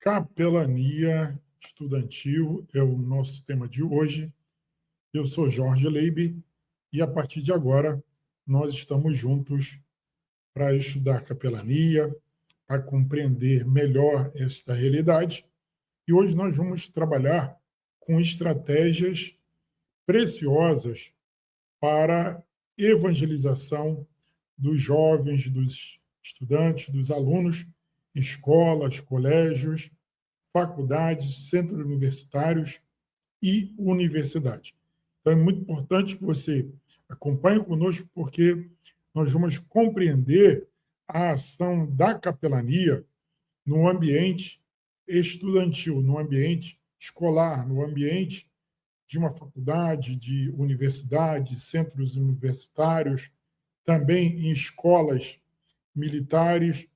Capelania estudantil é o nosso tema de hoje. Eu sou Jorge Leibe e, a partir de agora, nós estamos juntos para estudar capelania, para compreender melhor esta realidade. E hoje nós vamos trabalhar com estratégias preciosas para evangelização dos jovens, dos estudantes, dos alunos, escolas, colégios, faculdades, centros universitários e universidade. Então, é muito importante que você acompanhe conosco, porque nós vamos compreender a ação da capelania no ambiente estudantil, no ambiente escolar, no ambiente de uma faculdade, de universidade, centros universitários, também em escolas militares,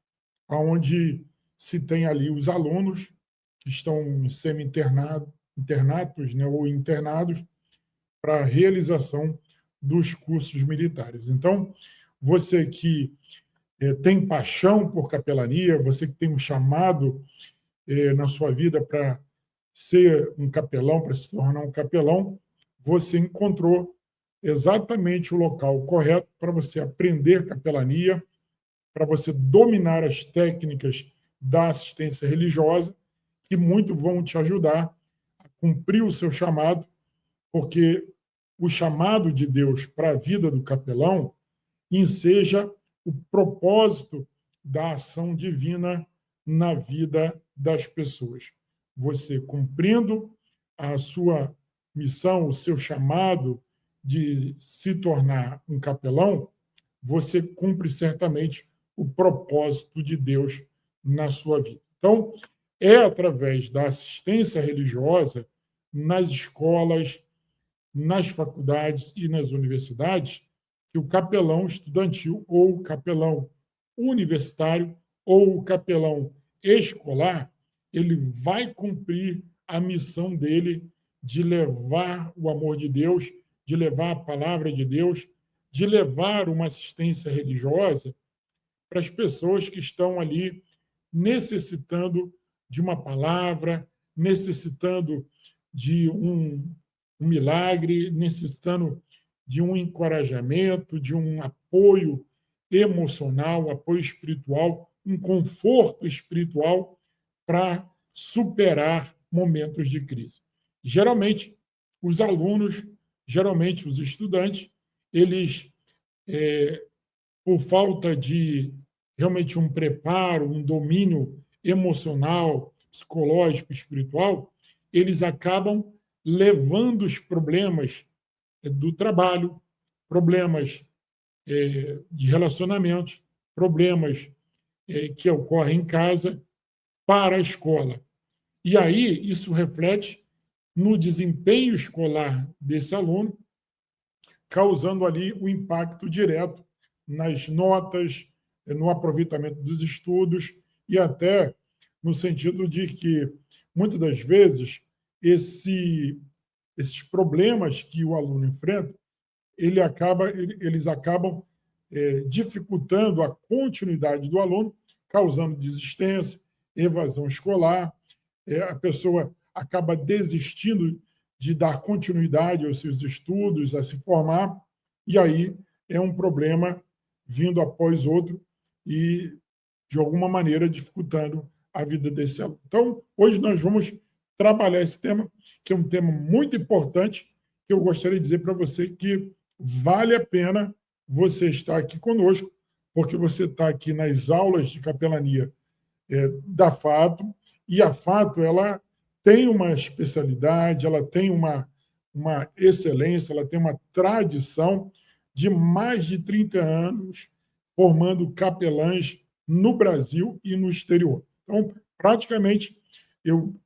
onde se tem ali os alunos que estão em semi-internatos, né, ou internados para a realização dos cursos militares. Então, você que tem paixão por capelania, você que tem um chamado na sua vida para ser um capelão, para se tornar um capelão, você encontrou exatamente o local correto para você aprender capelania, para você dominar as técnicas da assistência religiosa, que muito vão te ajudar a cumprir o seu chamado, porque o chamado de Deus para a vida do capelão enseja o propósito da ação divina na vida das pessoas. Você cumprindo a sua missão, o seu chamado de se tornar um capelão, você cumpre certamente o propósito de Deus na sua vida. Então, é através da assistência religiosa nas escolas, nas faculdades e nas universidades que o capelão estudantil ou o capelão universitário ou o capelão escolar, ele vai cumprir a missão dele de levar o amor de Deus, de levar a palavra de Deus, de levar uma assistência religiosa para as pessoas que estão ali necessitando de uma palavra, necessitando de um milagre, necessitando de um encorajamento, de um apoio emocional, apoio espiritual, um conforto espiritual para superar momentos de crise. Geralmente, os alunos, geralmente os estudantes, eles, por falta de realmente um preparo, um domínio emocional, psicológico, espiritual, eles acabam levando os problemas do trabalho, problemas de relacionamentos, problemas que ocorrem em casa, para a escola. E aí, isso reflete no desempenho escolar desse aluno, causando ali o impacto direto nas notas, no aproveitamento dos estudos e até no sentido de que, muitas das vezes, esses problemas que o aluno enfrenta, eles acabam dificultando a continuidade do aluno, causando desistência, evasão escolar, a pessoa acaba desistindo de dar continuidade aos seus estudos, a se formar, e aí é um problema vindo após outro e, de alguma maneira, dificultando a vida desse aluno. Então, hoje nós vamos trabalhar esse tema, que é um tema muito importante, que eu gostaria de dizer para você que vale a pena você estar aqui conosco, porque você está aqui nas aulas de capelania da FATO, e a FATO ela tem uma especialidade, ela tem uma excelência, ela tem uma tradição de mais de 30 anos formando capelães no Brasil e no exterior. Então, praticamente, eu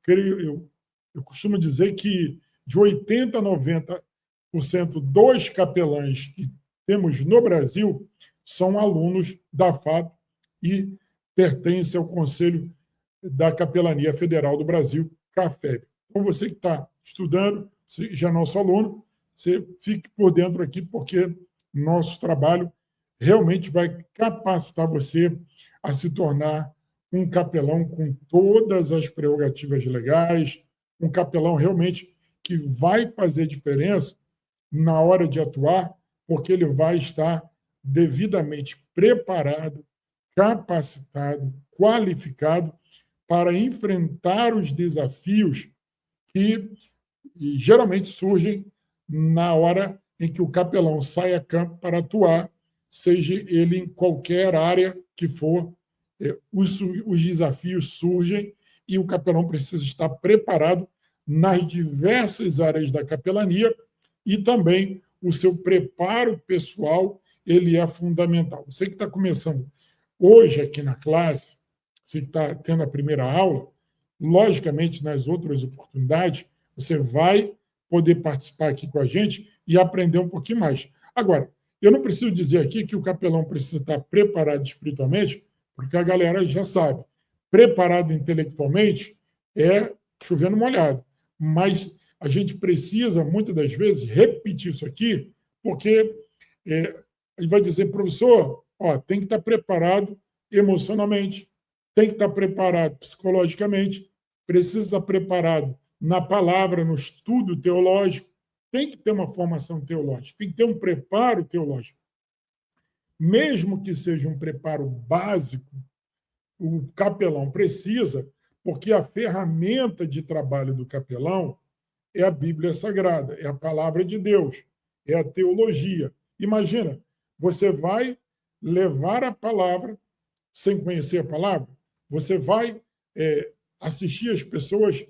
costumo dizer que de 80% a 90% dos capelães que temos no Brasil são alunos da FATO e pertencem ao Conselho da Capelania Federal do Brasil, CAFEB. Então, você que está estudando, você já é nosso aluno, você fique por dentro aqui, porque nosso trabalho realmente vai capacitar você a se tornar um capelão com todas as prerrogativas legais, um capelão realmente que vai fazer diferença na hora de atuar, porque ele vai estar devidamente preparado, capacitado, qualificado para enfrentar os desafios que geralmente surgem na hora em que o capelão sai a campo para atuar, seja ele em qualquer área que for, os desafios surgem e o capelão precisa estar preparado nas diversas áreas da capelania e também o seu preparo pessoal ele é fundamental. Você que está começando hoje aqui na classe, você que está tendo a primeira aula, logicamente, nas outras oportunidades, você vai poder participar aqui com a gente e aprender um pouquinho mais. Agora, eu não preciso dizer aqui que o capelão precisa estar preparado espiritualmente, porque a galera já sabe. Preparado intelectualmente é chovendo molhado. Mas a gente precisa, muitas das vezes, repetir isso aqui, porque ele vai dizer, professor, ó, tem que estar preparado emocionalmente, tem que estar preparado psicologicamente, precisa estar preparado na palavra, no estudo teológico, tem que ter uma formação teológica, tem que ter um preparo teológico. Mesmo que seja um preparo básico, o capelão precisa, porque a ferramenta de trabalho do capelão é a Bíblia Sagrada, é a palavra de Deus, é a teologia. Imagina, você vai levar a palavra sem conhecer a palavra, você vai assistir as pessoas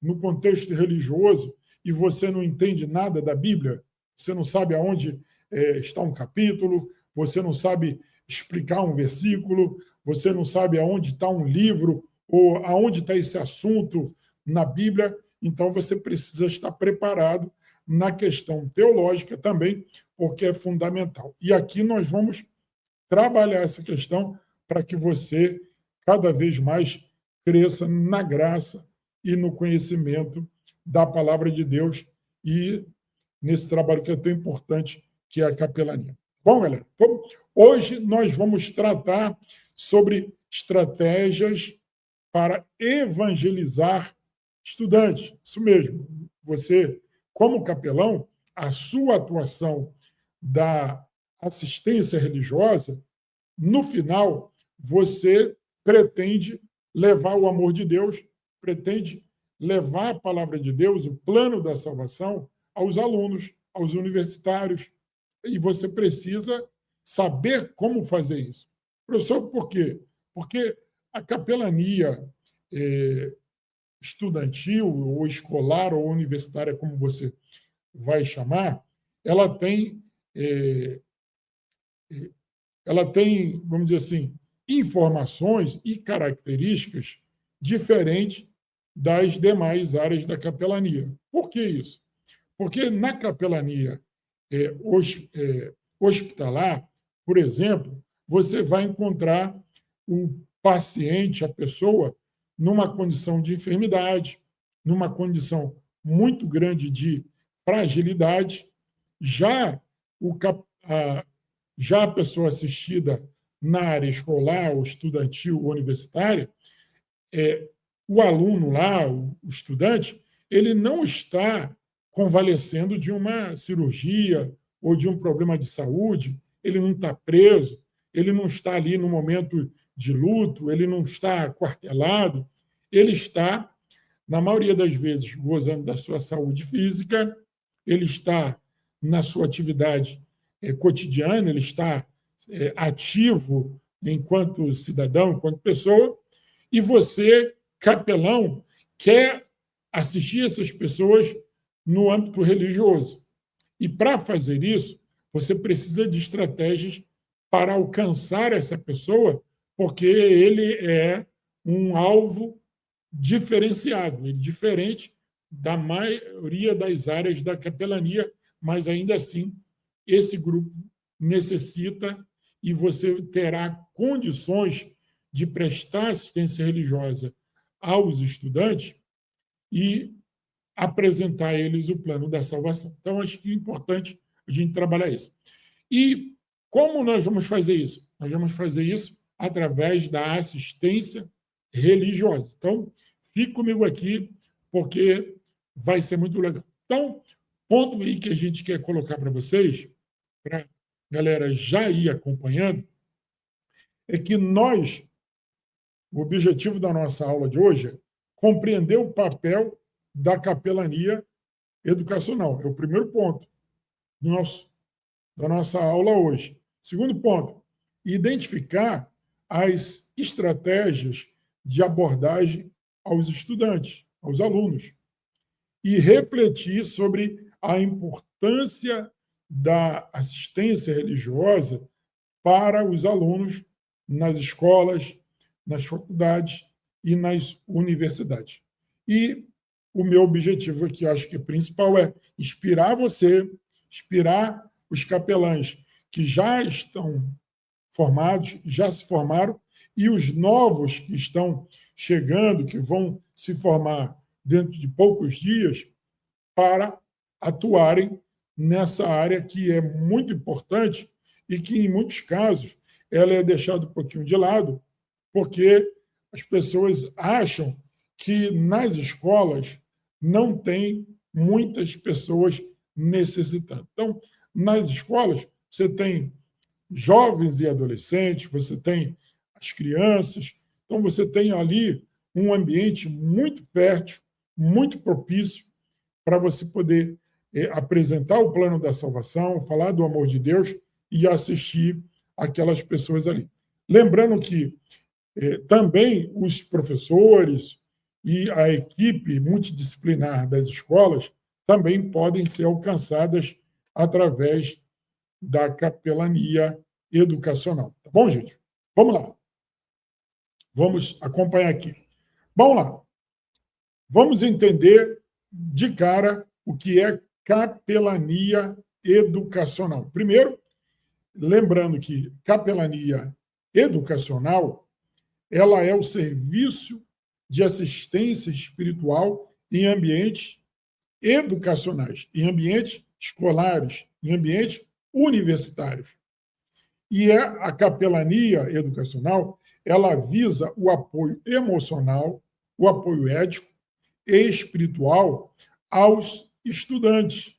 no contexto religioso e você não entende nada da Bíblia, você não sabe aonde está um capítulo, você não sabe explicar um versículo, você não sabe aonde está um livro ou aonde está esse assunto na Bíblia, então você precisa estar preparado na questão teológica também, porque é fundamental. E aqui nós vamos trabalhar essa questão para que você cada vez mais cresça na graça e no conhecimento da palavra de Deus e nesse trabalho que é tão importante, que é a capelania. Bom, galera, então, hoje nós vamos tratar sobre estratégias para evangelizar estudantes. Isso mesmo. Você, como capelão, a sua atuação da assistência religiosa, no final, você pretende levar o amor de Deus, pretende levar a palavra de Deus, o plano da salvação, aos alunos, aos universitários. E você precisa saber como fazer isso. Professor, por quê? Porque a capelania estudantil, ou escolar, ou universitária, como você vai chamar, ela tem, vamos dizer assim, informações e características diferentes das demais áreas da capelania. Por que isso? Porque na capelania hospitalar, por exemplo, você vai encontrar o paciente, a pessoa, numa condição de enfermidade, numa condição muito grande de fragilidade. Já, já a pessoa assistida na área escolar, ou estudantil, ou universitária, o aluno lá, o estudante, ele não está convalescendo de uma cirurgia ou de um problema de saúde, ele não está preso, ele não está ali no momento de luto, ele não está aquartelado, ele está, na maioria das vezes, gozando da sua saúde física, ele está na sua atividade cotidiana, ele está ativo enquanto cidadão, enquanto pessoa, e você, capelão, quer assistir essas pessoas no âmbito religioso. E para fazer isso, você precisa de estratégias para alcançar essa pessoa, porque ele é um alvo diferenciado, ele é diferente da maioria das áreas da capelania, mas ainda assim esse grupo necessita e você terá condições de prestar assistência religiosa aos estudantes e apresentar a eles o plano da salvação. Então, acho que é importante a gente trabalhar isso. E como nós vamos fazer isso? Nós vamos fazer isso através da assistência religiosas. Então, fique comigo aqui, porque vai ser muito legal. Então, ponto aí que a gente quer colocar para vocês, para a galera já ir acompanhando, é que o objetivo da nossa aula de hoje é compreender o papel da capelania educacional. É o primeiro ponto da nossa aula hoje. Segundo ponto, identificar as estratégias de abordagem aos estudantes, aos alunos, e refletir sobre a importância da assistência religiosa para os alunos nas escolas, nas faculdades e nas universidades. E o meu objetivo aqui, acho que principal, é inspirar você, inspirar os capelães que já estão formados, já se formaram, e os novos que estão chegando, que vão se formar dentro de poucos dias, para atuarem nessa área que é muito importante e que, em muitos casos, ela é deixada um pouquinho de lado, porque as pessoas acham que nas escolas não tem muitas pessoas necessitando. Então, nas escolas, você tem jovens e adolescentes, você tem as crianças, então você tem ali um ambiente muito fértil, muito propício para você poder apresentar o plano da salvação, falar do amor de Deus e assistir aquelas pessoas ali. Lembrando que também os professores e a equipe multidisciplinar das escolas também podem ser alcançadas através da capelania educacional. Tá bom, gente? Vamos lá. Vamos acompanhar aqui. Vamos lá. Vamos entender de cara o que é capelania educacional. Primeiro, lembrando que capelania educacional ela é o serviço de assistência espiritual em ambientes educacionais, em ambientes escolares, em ambientes universitários. E a capelania educacional, ela visa o apoio emocional, o apoio ético e espiritual aos estudantes.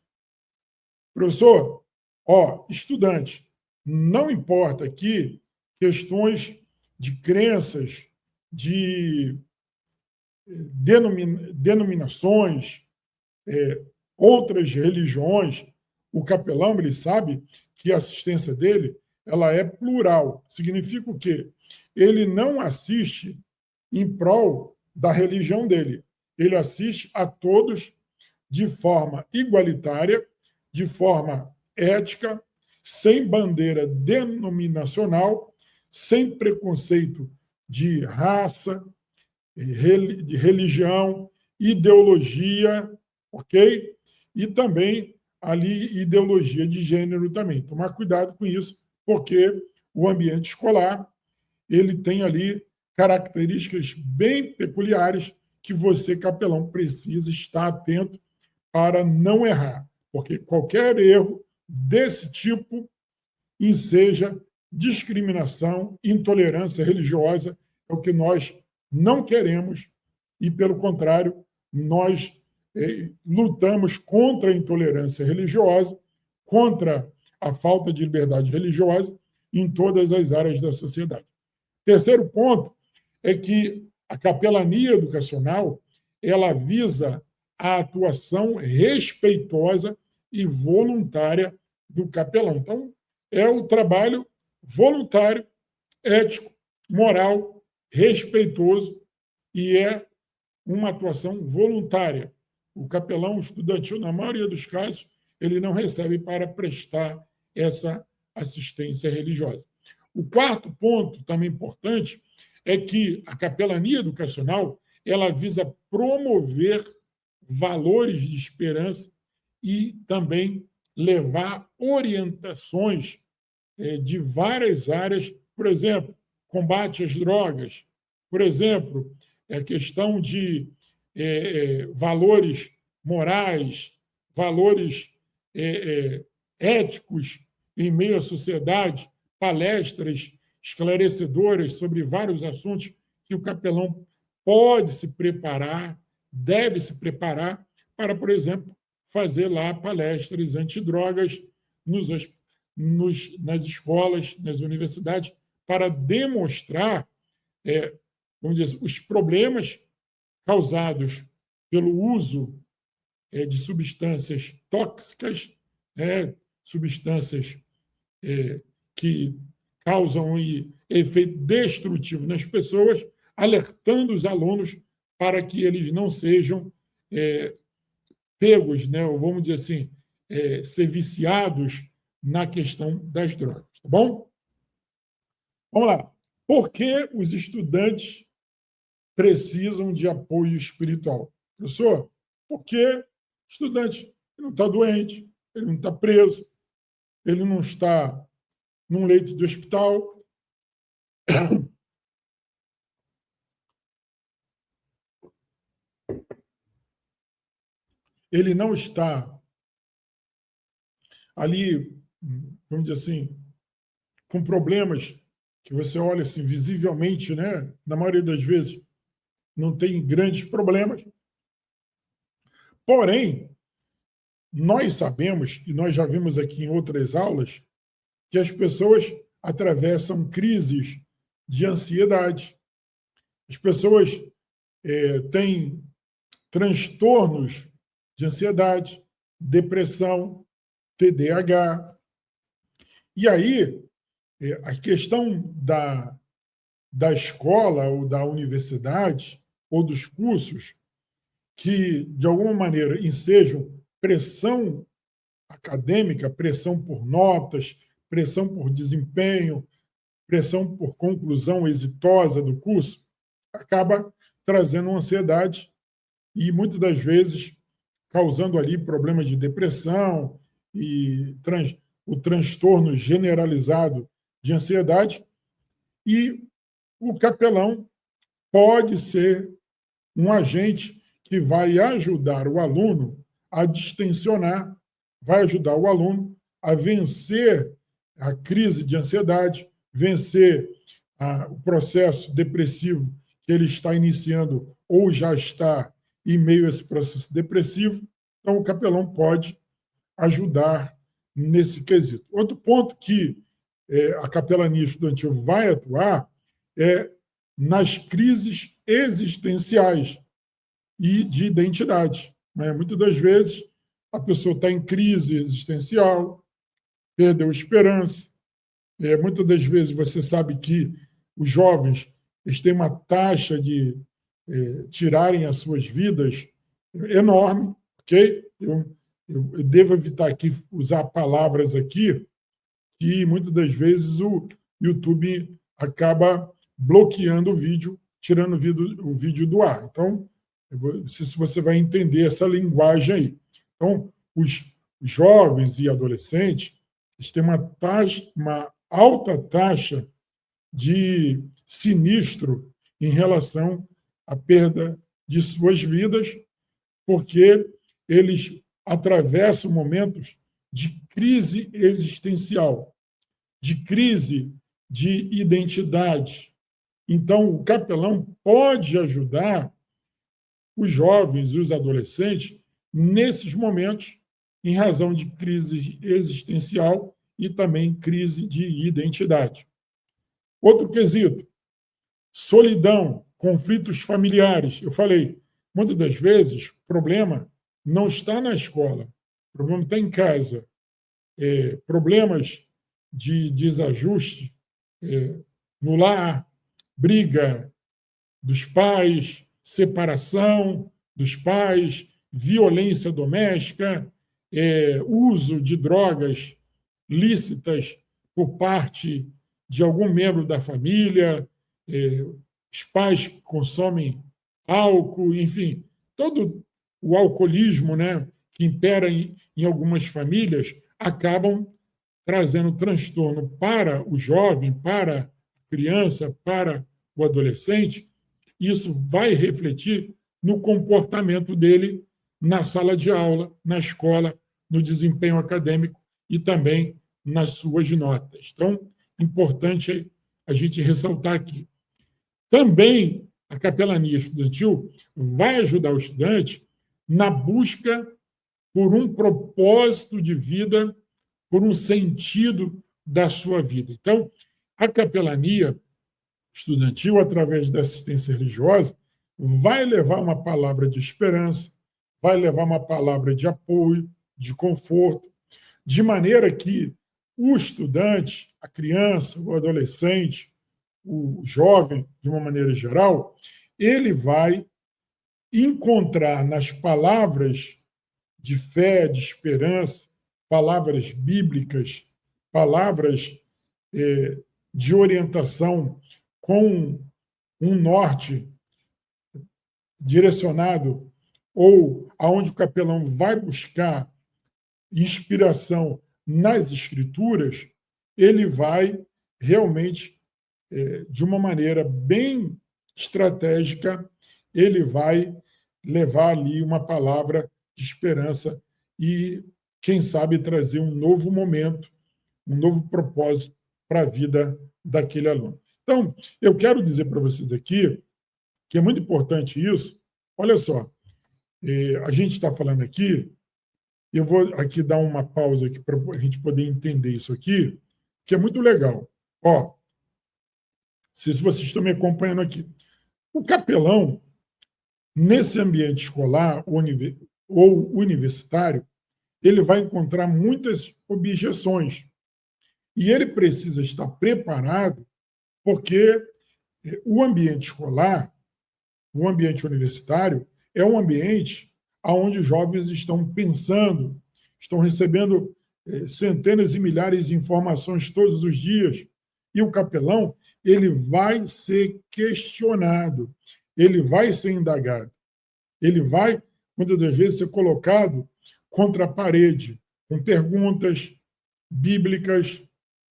Professor, estudante, não importa aqui questões de crenças, de denominações, outras religiões, o capelão ele sabe que a assistência dele ela é plural. Significa o quê? Ele não assiste em prol da religião dele. Ele assiste a todos de forma igualitária, de forma ética, sem bandeira denominacional, sem preconceito de raça, de religião, ideologia, ok? E também ali ideologia de gênero também. Tomar cuidado com isso, porque o ambiente escolar ele tem ali características bem peculiares que você, capelão, precisa estar atento para não errar, porque qualquer erro desse tipo enseja discriminação, intolerância religiosa, é o que nós não queremos e, pelo contrário, nós lutamos contra a intolerância religiosa, contra a falta de liberdade religiosa em todas as áreas da sociedade. Terceiro ponto é que a capelania educacional ela visa a atuação respeitosa e voluntária do capelão. Então, é o trabalho voluntário, ético, moral, respeitoso e é uma atuação voluntária. O capelão estudantil, na maioria dos casos, ele não recebe para prestar essa assistência religiosa. O quarto ponto, também importante, é que a capelania educacional ela visa promover valores de esperança e também levar orientações de várias áreas, por exemplo, combate às drogas, por exemplo, a questão de valores morais, valores éticos em meio à sociedade, palestras esclarecedoras sobre vários assuntos que o capelão pode se preparar, deve se preparar para, por exemplo, fazer lá palestras antidrogas nas escolas, nas universidades, para demonstrar, vamos dizer, os problemas causados pelo uso de substâncias tóxicas, substâncias que causam efeito destrutivo nas pessoas, alertando os alunos para que eles não sejam pegos, ou vamos dizer assim, ser viciados na questão das drogas. Tá bom? Vamos lá. Por que os estudantes precisam de apoio espiritual? Professor, porque o estudante não está doente, ele não está preso, ele não está num leito de hospital. Ele não está ali, vamos dizer assim, com problemas que você olha assim, visivelmente, né? Na maioria das vezes, não tem grandes problemas. Porém, nós sabemos, e nós já vimos aqui em outras aulas, que as pessoas atravessam crises de ansiedade. As pessoas têm transtornos de ansiedade, depressão, TDAH. E aí, a questão da escola ou da universidade ou dos cursos que, de alguma maneira, ensejam pressão acadêmica, pressão por notas, pressão por desempenho, pressão por conclusão exitosa do curso, acaba trazendo uma ansiedade e, muitas das vezes, causando ali problemas de depressão e o transtorno generalizado de ansiedade. E o capelão pode ser um agente que vai ajudar o aluno a distensionar, vai ajudar o aluno a vencer a crise de ansiedade, vencer o processo depressivo que ele está iniciando ou já está em meio a esse processo depressivo. Então, o capelão pode ajudar nesse quesito. Outro ponto que a capelania estudantil vai atuar é nas crises existenciais e de identidade. Muitas das vezes, a pessoa está em crise existencial, perdeu esperança. Muitas das vezes, você sabe que os jovens eles têm uma taxa de tirarem as suas vidas enorme, ok? Eu devo evitar aqui usar palavras aqui que muitas das vezes o YouTube acaba bloqueando o vídeo, tirando o vídeo do ar. Então, não sei se você vai entender essa linguagem aí. Então, os jovens e adolescentes eles têm uma alta taxa de sinistro em relação à perda de suas vidas, porque eles atravessam momentos de crise existencial, de crise de identidade. Então, o capelão pode ajudar os jovens e os adolescentes nesses momentos, em razão de crise existencial e também crise de identidade. Outro quesito, solidão, conflitos familiares. Eu falei, muitas das vezes, o problema não está na escola, o problema está em casa. Problemas de desajuste no lar, briga dos pais, separação dos pais, violência doméstica, uso de drogas lícitas por parte de algum membro da família, os pais que consomem álcool, enfim, todo o alcoolismo, né, que impera em algumas famílias, acabam trazendo transtorno para o jovem, para a criança, para o adolescente. Isso vai refletir no comportamento dele na sala de aula, na escola, no desempenho acadêmico e também nas suas notas. Então, importante a gente ressaltar aqui. Também a capelania estudantil vai ajudar o estudante na busca por um propósito de vida, por um sentido da sua vida. Então, a capelania estudantil, através da assistência religiosa, vai levar uma palavra de esperança, vai levar uma palavra de apoio, de conforto, de maneira que o estudante, a criança, o adolescente, o jovem, de uma maneira geral, ele vai encontrar nas palavras de fé, de esperança, palavras bíblicas, palavras de orientação com um norte direcionado, ou aonde o capelão vai buscar inspiração nas escrituras, ele vai realmente, de uma maneira bem estratégica, ele vai levar ali uma palavra de esperança e, quem sabe, trazer um novo momento, um novo propósito para a vida daquele aluno. Então, eu quero dizer para vocês aqui que é muito importante isso. Olha só, a gente está falando aqui, eu vou aqui dar uma pausa aqui para a gente poder entender isso aqui, que é muito legal. Ó, não sei se vocês estão me acompanhando aqui. O capelão, nesse ambiente escolar ou universitário, ele vai encontrar muitas objeções. E ele precisa estar preparado, porque o ambiente escolar, o ambiente universitário, é um ambiente onde os jovens estão pensando, estão recebendo centenas e milhares de informações todos os dias. E o capelão, ele vai ser questionado, ele vai ser indagado, ele vai, muitas das vezes, ser colocado contra a parede, com perguntas bíblicas,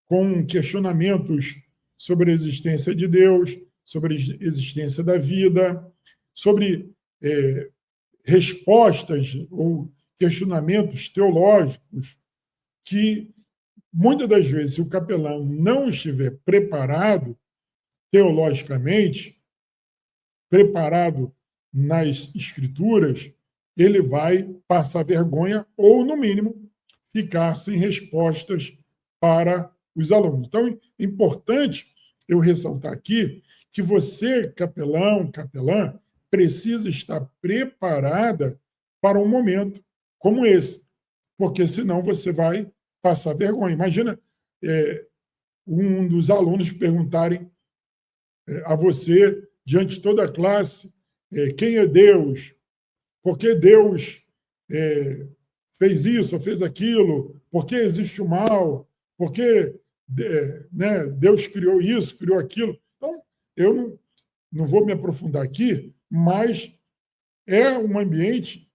com questionamentos sobre a existência de Deus, sobre a existência da vida, sobre respostas ou questionamentos teológicos que, muitas das vezes, se o capelão não estiver preparado teologicamente, preparado nas escrituras, ele vai passar vergonha ou, no mínimo, ficar sem respostas para os alunos. Então, é importante eu ressaltar aqui que você, capelão, capelã, precisa estar preparada para um momento como esse, porque senão você vai passar vergonha. Imagina um dos alunos perguntarem a você, diante de toda a classe, quem é Deus? Por que Deus fez isso ou fez aquilo? Por que existe o mal? Por que Deus criou isso, criou aquilo? Então, eu não vou me aprofundar aqui, mas é um ambiente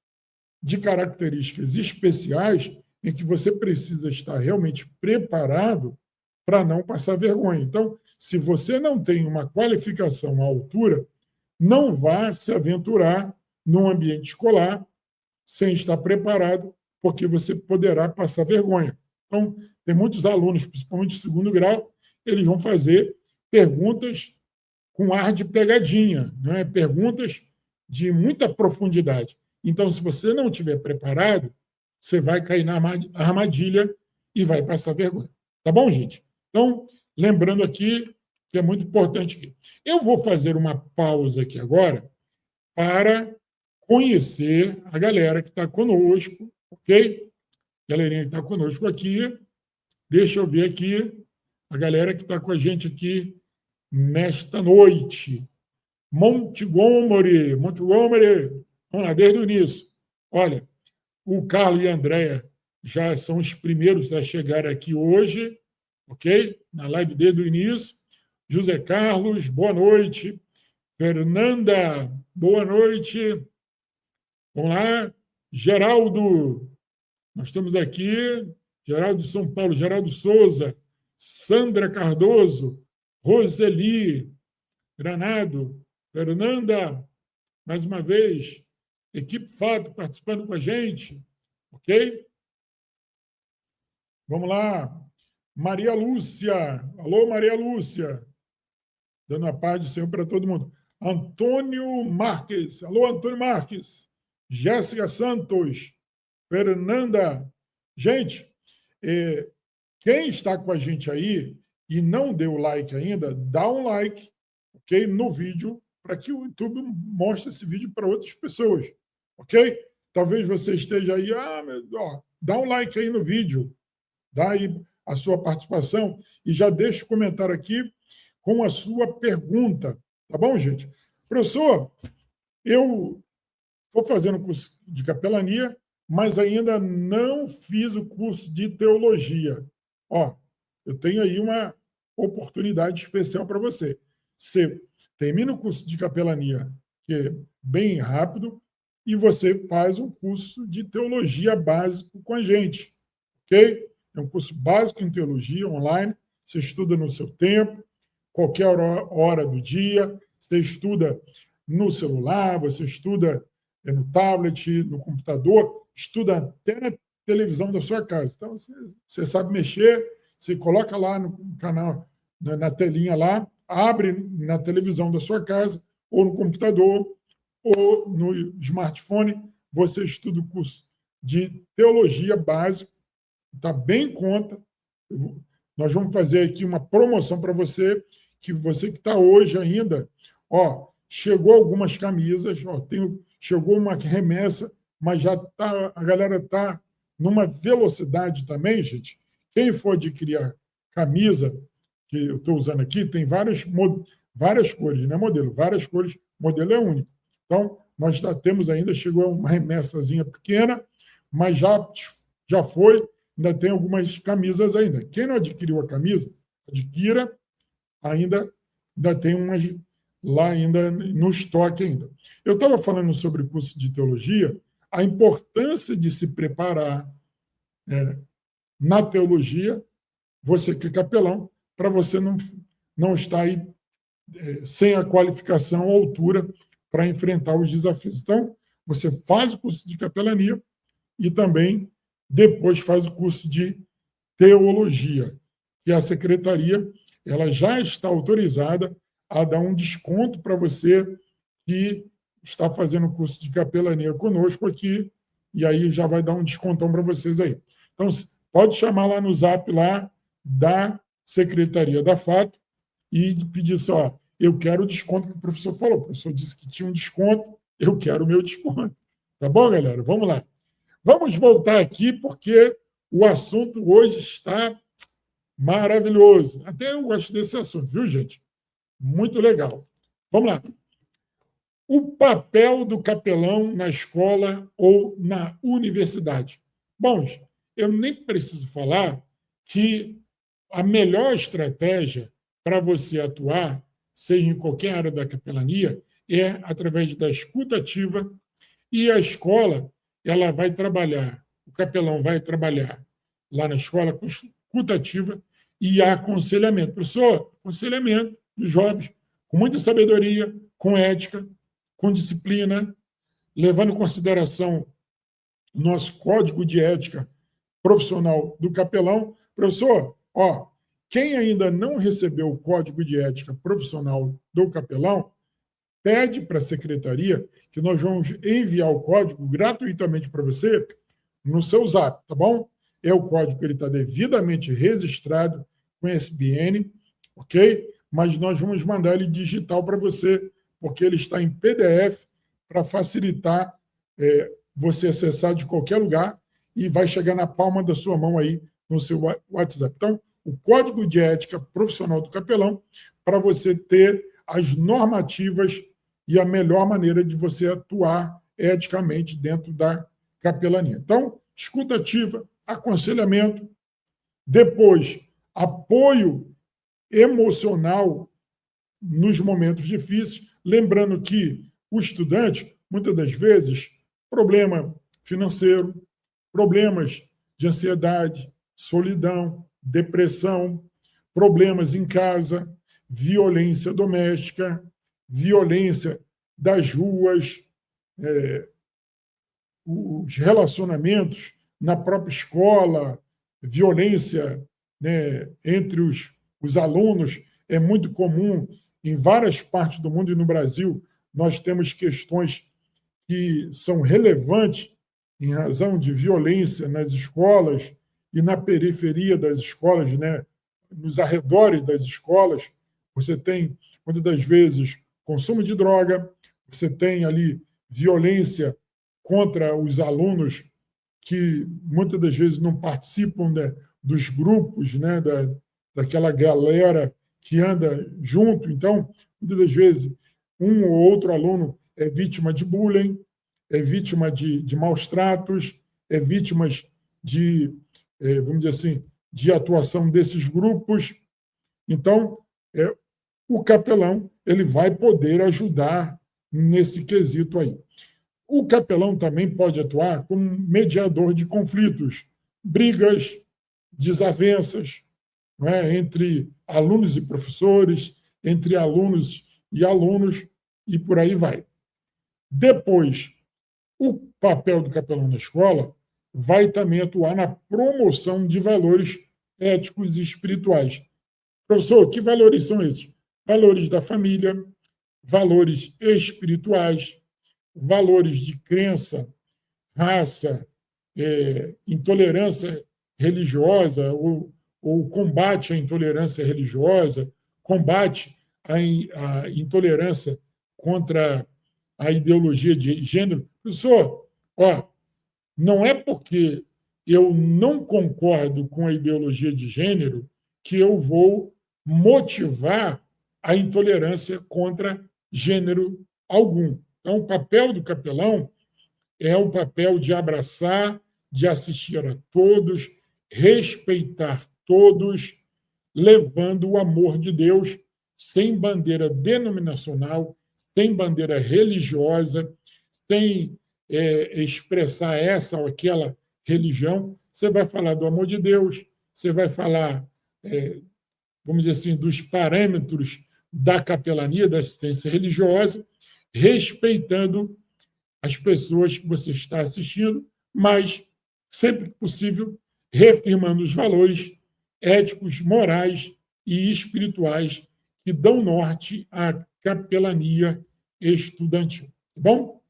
de características especiais em que você precisa estar realmente preparado para não passar vergonha. Então, se você não tem uma qualificação à altura, não vá se aventurar num ambiente escolar sem estar preparado, porque você poderá passar vergonha. Então, tem muitos alunos, principalmente de segundo grau, eles vão fazer perguntas com ar de pegadinha, né? Perguntas de muita profundidade. Então, se você não estiver preparado, você vai cair na armadilha e vai passar vergonha. Tá bom, gente? Então, lembrando aqui que é muito importante aqui. Eu vou fazer uma pausa aqui agora para conhecer a galera que está conosco, ok? Galerinha que está conosco aqui. Deixa eu ver aqui a galera que está com a gente aqui nesta noite. Montgomery, vamos lá, desde o início. Olha, o Carlos e a Andréia já são os primeiros a chegar aqui hoje, ok? Na live desde o início. José Carlos, boa noite. Fernanda, boa noite. Vamos lá. Geraldo, nós estamos aqui. Geraldo de São Paulo, Geraldo Souza, Sandra Cardoso, Roseli, Granado, Fernanda, mais uma vez, equipe Fato participando com a gente, ok? Vamos lá. Maria Lúcia. Alô, Maria Lúcia. dando a paz do Senhor para todo mundo. Antônio Marques. Alô, Antônio Marques. Jéssica Santos. Fernanda. Gente, quem está com a gente aí e não deu like ainda, dá um like, ok? No vídeo, para que o YouTube mostre esse vídeo para outras pessoas, ok? Talvez você esteja aí, dá um like aí no vídeo, dá aí a sua participação e já deixa o comentário aqui com a sua pergunta, tá bom, gente? Professor, eu estou fazendo curso de capelania, mas ainda não fiz o curso de teologia. Eu tenho aí uma oportunidade especial para você. Você termina o curso de capelania, que é bem rápido, e você faz um curso de teologia básico com a gente, ok? É um curso básico em teologia online, você estuda no seu tempo, qualquer hora do dia, você estuda no celular, você estuda no tablet, no computador, estuda até na televisão da sua casa. Então, você sabe mexer, você coloca lá no canal, na telinha lá, abre na televisão da sua casa, ou no computador, ou no smartphone, você estuda o curso de teologia básico, está bem em conta. Nós vamos fazer aqui uma promoção para você, que está hoje ainda, chegou algumas camisas, chegou uma remessa, mas já a galera está numa velocidade também, gente. Quem for adquirir a camisa que eu estou usando aqui, tem várias cores, não é modelo, várias cores, modelo é único. Então, nós já temos ainda, chegou uma remessazinha pequena, mas já foi, ainda tem algumas camisas ainda. Quem não adquiriu a camisa, adquira, ainda tem umas lá ainda no estoque ainda. Eu estava falando sobre o curso de teologia, a importância de se preparar na teologia, você que é capelão, para você não estar aí sem a qualificação ou altura para enfrentar os desafios. Então, você faz o curso de capelania e também depois faz o curso de teologia, que a secretaria ela já está autorizada a dar um desconto para você que está fazendo o curso de capelania conosco aqui, e aí já vai dar um descontão para vocês aí. Então, pode chamar lá no zap lá da Secretaria da FATO e pedir só, eu quero o desconto que o professor falou. O professor disse que tinha um desconto, eu quero o meu desconto. Tá bom, galera? Vamos lá. Vamos voltar aqui, porque o assunto hoje está maravilhoso. Até eu gosto desse assunto, viu, gente? Muito legal. Vamos lá. O papel do capelão na escola ou na universidade. Bom, eu nem preciso falar que a melhor estratégia para você atuar, seja em qualquer área da capelania, é através da escuta ativa, e a escola ela vai trabalhar, o capelão vai trabalhar lá na escola com escuta ativa e aconselhamento. Professor, aconselhamento dos jovens, com muita sabedoria, com ética, com disciplina, levando em consideração o nosso código de ética profissional do capelão. Professor, quem ainda não recebeu o código de ética profissional do capelão, pede para a secretaria que nós vamos enviar o código gratuitamente para você no seu zap, tá bom? É o código que ele está devidamente registrado com SBN, ok? Mas nós vamos mandar ele digital para você, porque ele está em PDF para facilitar você acessar de qualquer lugar e vai chegar na palma da sua mão aí no seu WhatsApp. Então, o código de ética profissional do capelão para você ter as normativas e a melhor maneira de você atuar eticamente dentro da capelania. Então, escuta ativa, aconselhamento, depois, apoio emocional nos momentos difíceis, lembrando que o estudante, muitas das vezes, problema financeiro, problemas de ansiedade, solidão, depressão, problemas em casa, violência doméstica, violência das ruas, os relacionamentos na própria escola, violência, né, entre os alunos. É muito comum em várias partes do mundo e no Brasil, nós temos questões que são relevantes em razão de violência nas escolas e na periferia das escolas, né? Nos arredores das escolas, você tem, muitas das vezes, consumo de droga, você tem ali violência contra os alunos que muitas das vezes não participam dos grupos, né, daquela galera que anda junto. Então, muitas das vezes, um ou outro aluno é vítima de bullying, é vítima de maus tratos, é vítima vamos dizer assim, de atuação desses grupos. Então, o capelão ele vai poder ajudar nesse quesito aí. O capelão também pode atuar como mediador de conflitos, brigas, desavenças, não é? Entre alunos e professores, entre alunos e por aí vai. Depois, o papel do capelão na escola vai também atuar na promoção de valores éticos e espirituais. Professor, que valores são esses? Valores da família, valores espirituais, valores de crença, raça, intolerância religiosa, ou combate à intolerância religiosa, combate à intolerância contra a ideologia de gênero. Professor, não é porque eu não concordo com a ideologia de gênero que eu vou motivar a intolerância contra gênero algum. Então, o papel do capelão é o papel de abraçar, de assistir a todos, respeitar todos, levando o amor de Deus sem bandeira denominacional, sem bandeira religiosa, sem expressar essa ou aquela religião. Você vai falar do amor de Deus, você vai falar, vamos dizer assim, dos parâmetros da capelania, da assistência religiosa, respeitando as pessoas que você está assistindo, mas, sempre que possível, reafirmando os valores éticos, morais e espirituais que dão norte à capelania estudantil. Tá bom?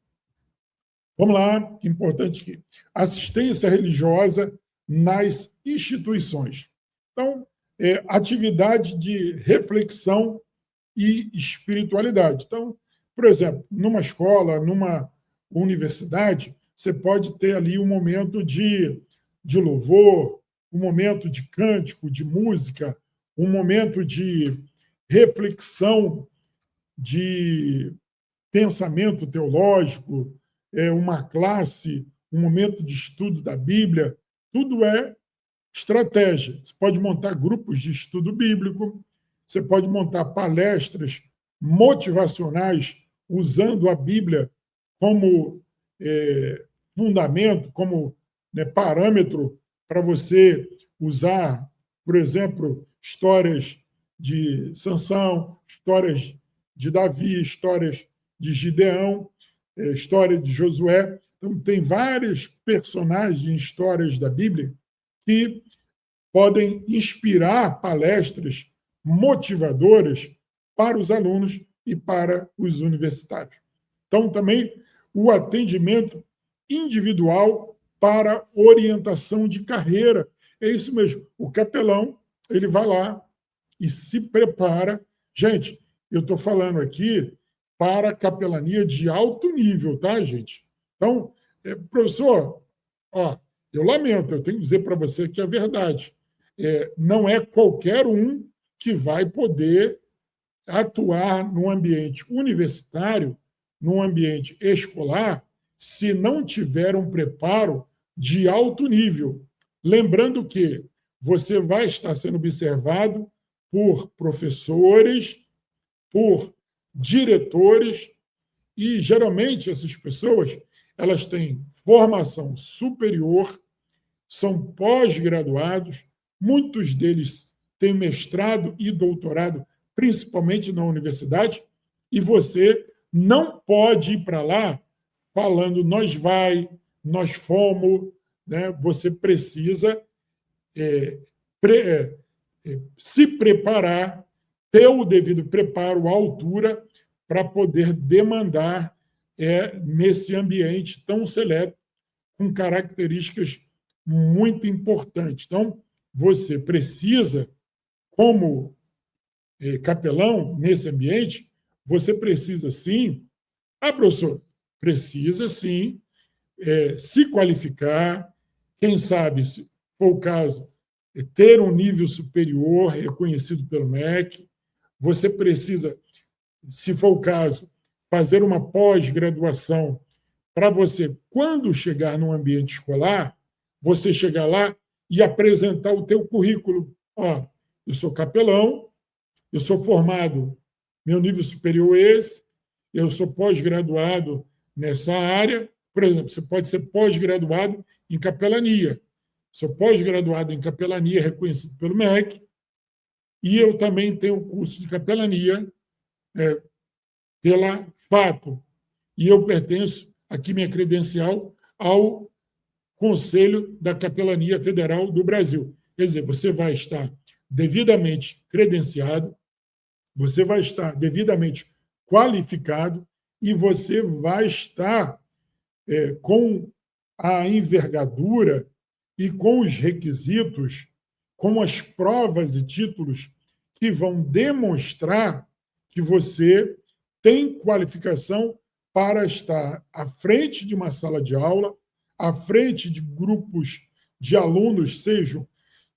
Vamos lá, importante aqui. Assistência religiosa nas instituições. Então, atividade de reflexão e espiritualidade. Então, por exemplo, numa escola, numa universidade, você pode ter ali um momento de louvor, um momento de cântico, de música, um momento de reflexão, de pensamento teológico, uma classe, um momento de estudo da Bíblia. Tudo é estratégia. Você pode montar grupos de estudo bíblico, você pode montar palestras motivacionais usando a Bíblia como fundamento, como parâmetro para você usar, por exemplo, histórias de Sansão, histórias de Davi, histórias de Gideão, história de Josué. Então, tem vários personagens, histórias da Bíblia que podem inspirar palestras motivadoras para os alunos e para os universitários. Então, também o atendimento individual para orientação de carreira. É isso mesmo. O capelão, ele vai lá e se prepara. Gente, eu estou falando aqui para capelania de alto nível, tá, gente? Então, professor, eu lamento, eu tenho que dizer para você que é verdade. Não é qualquer um que vai poder atuar no ambiente universitário, no ambiente escolar, se não tiver um preparo de alto nível. Lembrando que você vai estar sendo observado por professores, por diretores, e geralmente essas pessoas elas têm formação superior, são pós-graduados, muitos deles têm mestrado e doutorado, principalmente na universidade, e você não pode ir para lá falando nós fomos, né? Você precisa se preparar, ter o devido preparo, a altura, para poder demandar nesse ambiente tão seleto, com características muito importantes. Então, você precisa, como capelão, nesse ambiente, você precisa sim, professor, precisa sim se qualificar, quem sabe, se for o caso, ter um nível superior reconhecido pelo MEC, você precisa, se for o caso, fazer uma pós-graduação para você, quando chegar no ambiente escolar, você chegar lá e apresentar o teu currículo. Ó, eu sou capelão, eu sou formado, meu nível superior é esse, eu sou pós-graduado nessa área. Por exemplo, você pode ser pós-graduado em capelania. Sou pós-graduado em capelania, reconhecido pelo MEC, e eu também tenho um curso de capelania pela FAPO. E eu pertenço, aqui minha credencial, ao Conselho da Capelania Federal do Brasil. Quer dizer, você vai estar devidamente credenciado, você vai estar devidamente qualificado e você vai estar com a envergadura e com os requisitos, com as provas e títulos que vão demonstrar que você tem qualificação para estar à frente de uma sala de aula, à frente de grupos de alunos, sejam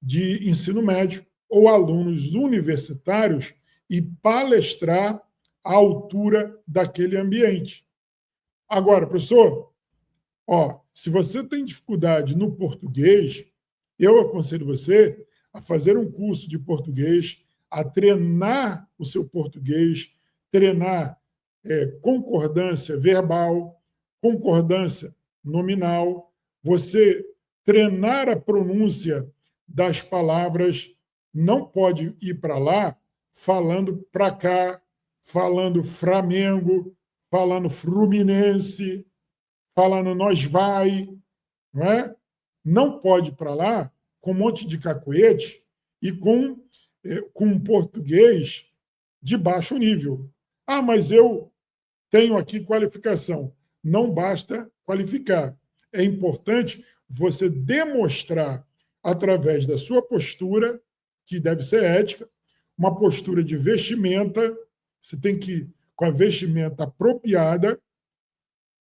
de ensino médio ou alunos universitários, e palestrar à altura daquele ambiente. Agora, professor, se você tem dificuldade no português, eu aconselho você a fazer um curso de português, a treinar o seu português, treinar concordância verbal, concordância nominal, você treinar a pronúncia das palavras, não pode ir para lá falando para cá, falando Flamengo, falando Fluminense, falando nós vai, não é? Não pode ir para lá com um monte de cacuete e com um português de baixo nível. Mas eu tenho aqui qualificação. Não basta qualificar. É importante você demonstrar, através da sua postura, que deve ser ética, uma postura de vestimenta, você tem que ir com a vestimenta apropriada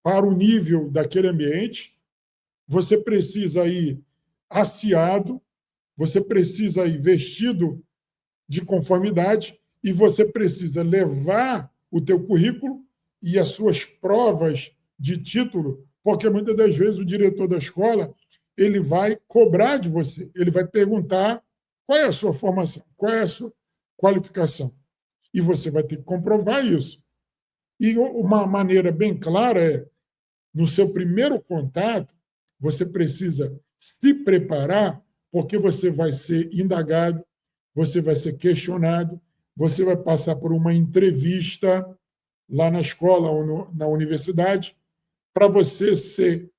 para o nível daquele ambiente, você precisa ir asseado, você precisa ir vestido de conformidade e você precisa levar o teu currículo e as suas provas de título, porque muitas das vezes o diretor da escola ele vai cobrar de você, ele vai perguntar qual é a sua formação, qual é a sua qualificação. E você vai ter que comprovar isso. E uma maneira bem clara é, no seu primeiro contato, você precisa se preparar, porque você vai ser indagado, você vai ser questionado, você vai passar por uma entrevista lá na escola ou na universidade, para você ser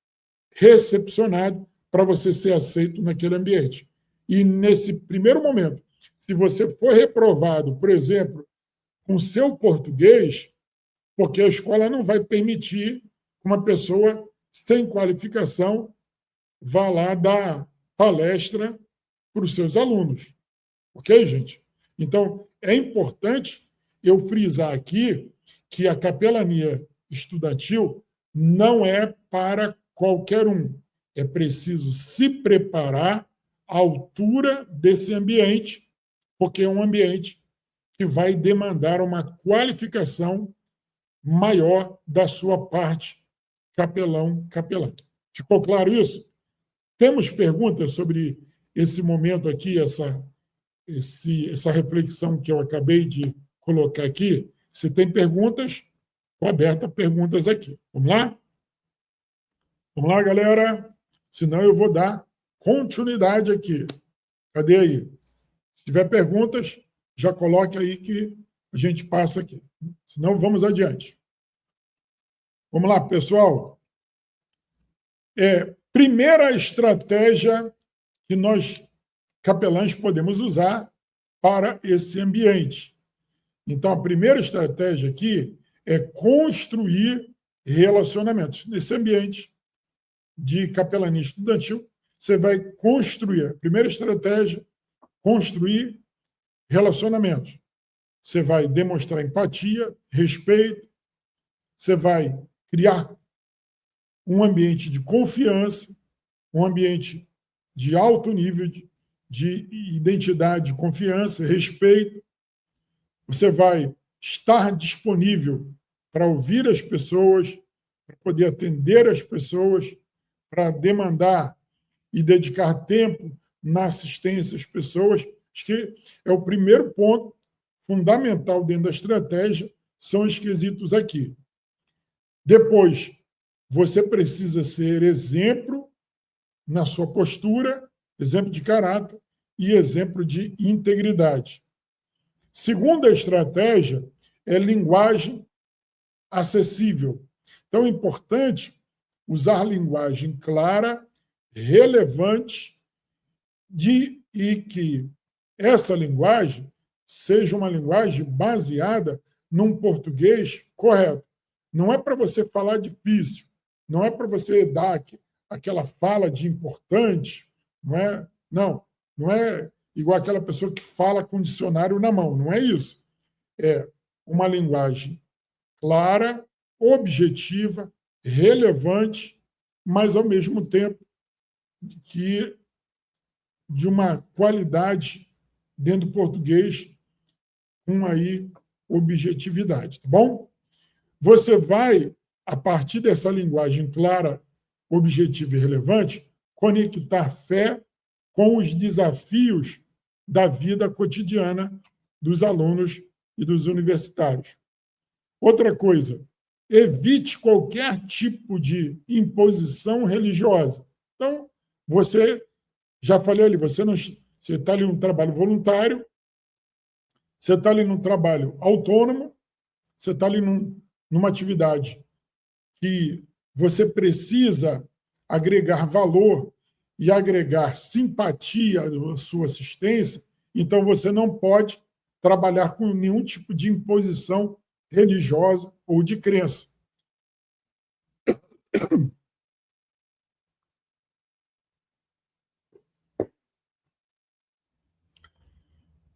recepcionado, para você ser aceito naquele ambiente. E nesse primeiro momento, se você for reprovado, por exemplo, com seu português, porque a escola não vai permitir que uma pessoa sem qualificação vá lá dar palestra para os seus alunos. Ok, gente? Então, é importante eu frisar aqui que a capelania estudantil não é para qualquer um. É preciso se preparar à altura desse ambiente, porque é um ambiente que vai demandar uma qualificação maior da sua parte, capelão. Ficou claro isso? Temos perguntas sobre esse momento aqui, essa reflexão que eu acabei de colocar aqui? Se tem perguntas, estou aberto a perguntas aqui. Vamos lá? Vamos lá, galera? Senão eu vou dar continuidade aqui. Cadê aí? Se tiver perguntas, já coloque aí que a gente passa aqui. Senão, vamos adiante. Vamos lá, pessoal. Primeira estratégia que nós, capelães, podemos usar para esse ambiente. Então, a primeira estratégia aqui é construir relacionamentos. Nesse ambiente de capelania estudantil, você vai construir. A primeira estratégia, construir relacionamentos. Você vai demonstrar empatia, respeito, você vai criar um ambiente de confiança, um ambiente de alto nível de identidade, confiança, respeito. Você vai estar disponível para ouvir as pessoas, para poder atender as pessoas, para demandar e dedicar tempo na assistência às pessoas. Acho que é o primeiro ponto fundamental dentro da estratégia, são os quesitos aqui. Depois, você precisa ser exemplo na sua postura, exemplo de caráter e exemplo de integridade. Segunda estratégia é linguagem acessível. Então, é importante usar linguagem clara, relevante, e que essa linguagem seja uma linguagem baseada num português correto. Não é para você falar difícil, não é para você dar aquela fala de importante, não é igual aquela pessoa que fala com o dicionário na mão, não é isso. É uma linguagem clara, objetiva, relevante, mas, ao mesmo tempo, que de uma qualidade dentro do português com aí objetividade, tá bom? Você vai, a partir dessa linguagem clara, objetiva e relevante, conectar fé com os desafios da vida cotidiana dos alunos e dos universitários. Outra coisa, evite qualquer tipo de imposição religiosa. Então, você, já falei ali, você está ali num trabalho voluntário, você está ali num trabalho autônomo, você está ali numa atividade que você precisa agregar valor e agregar simpatia à sua assistência, então você não pode trabalhar com nenhum tipo de imposição religiosa ou de crença.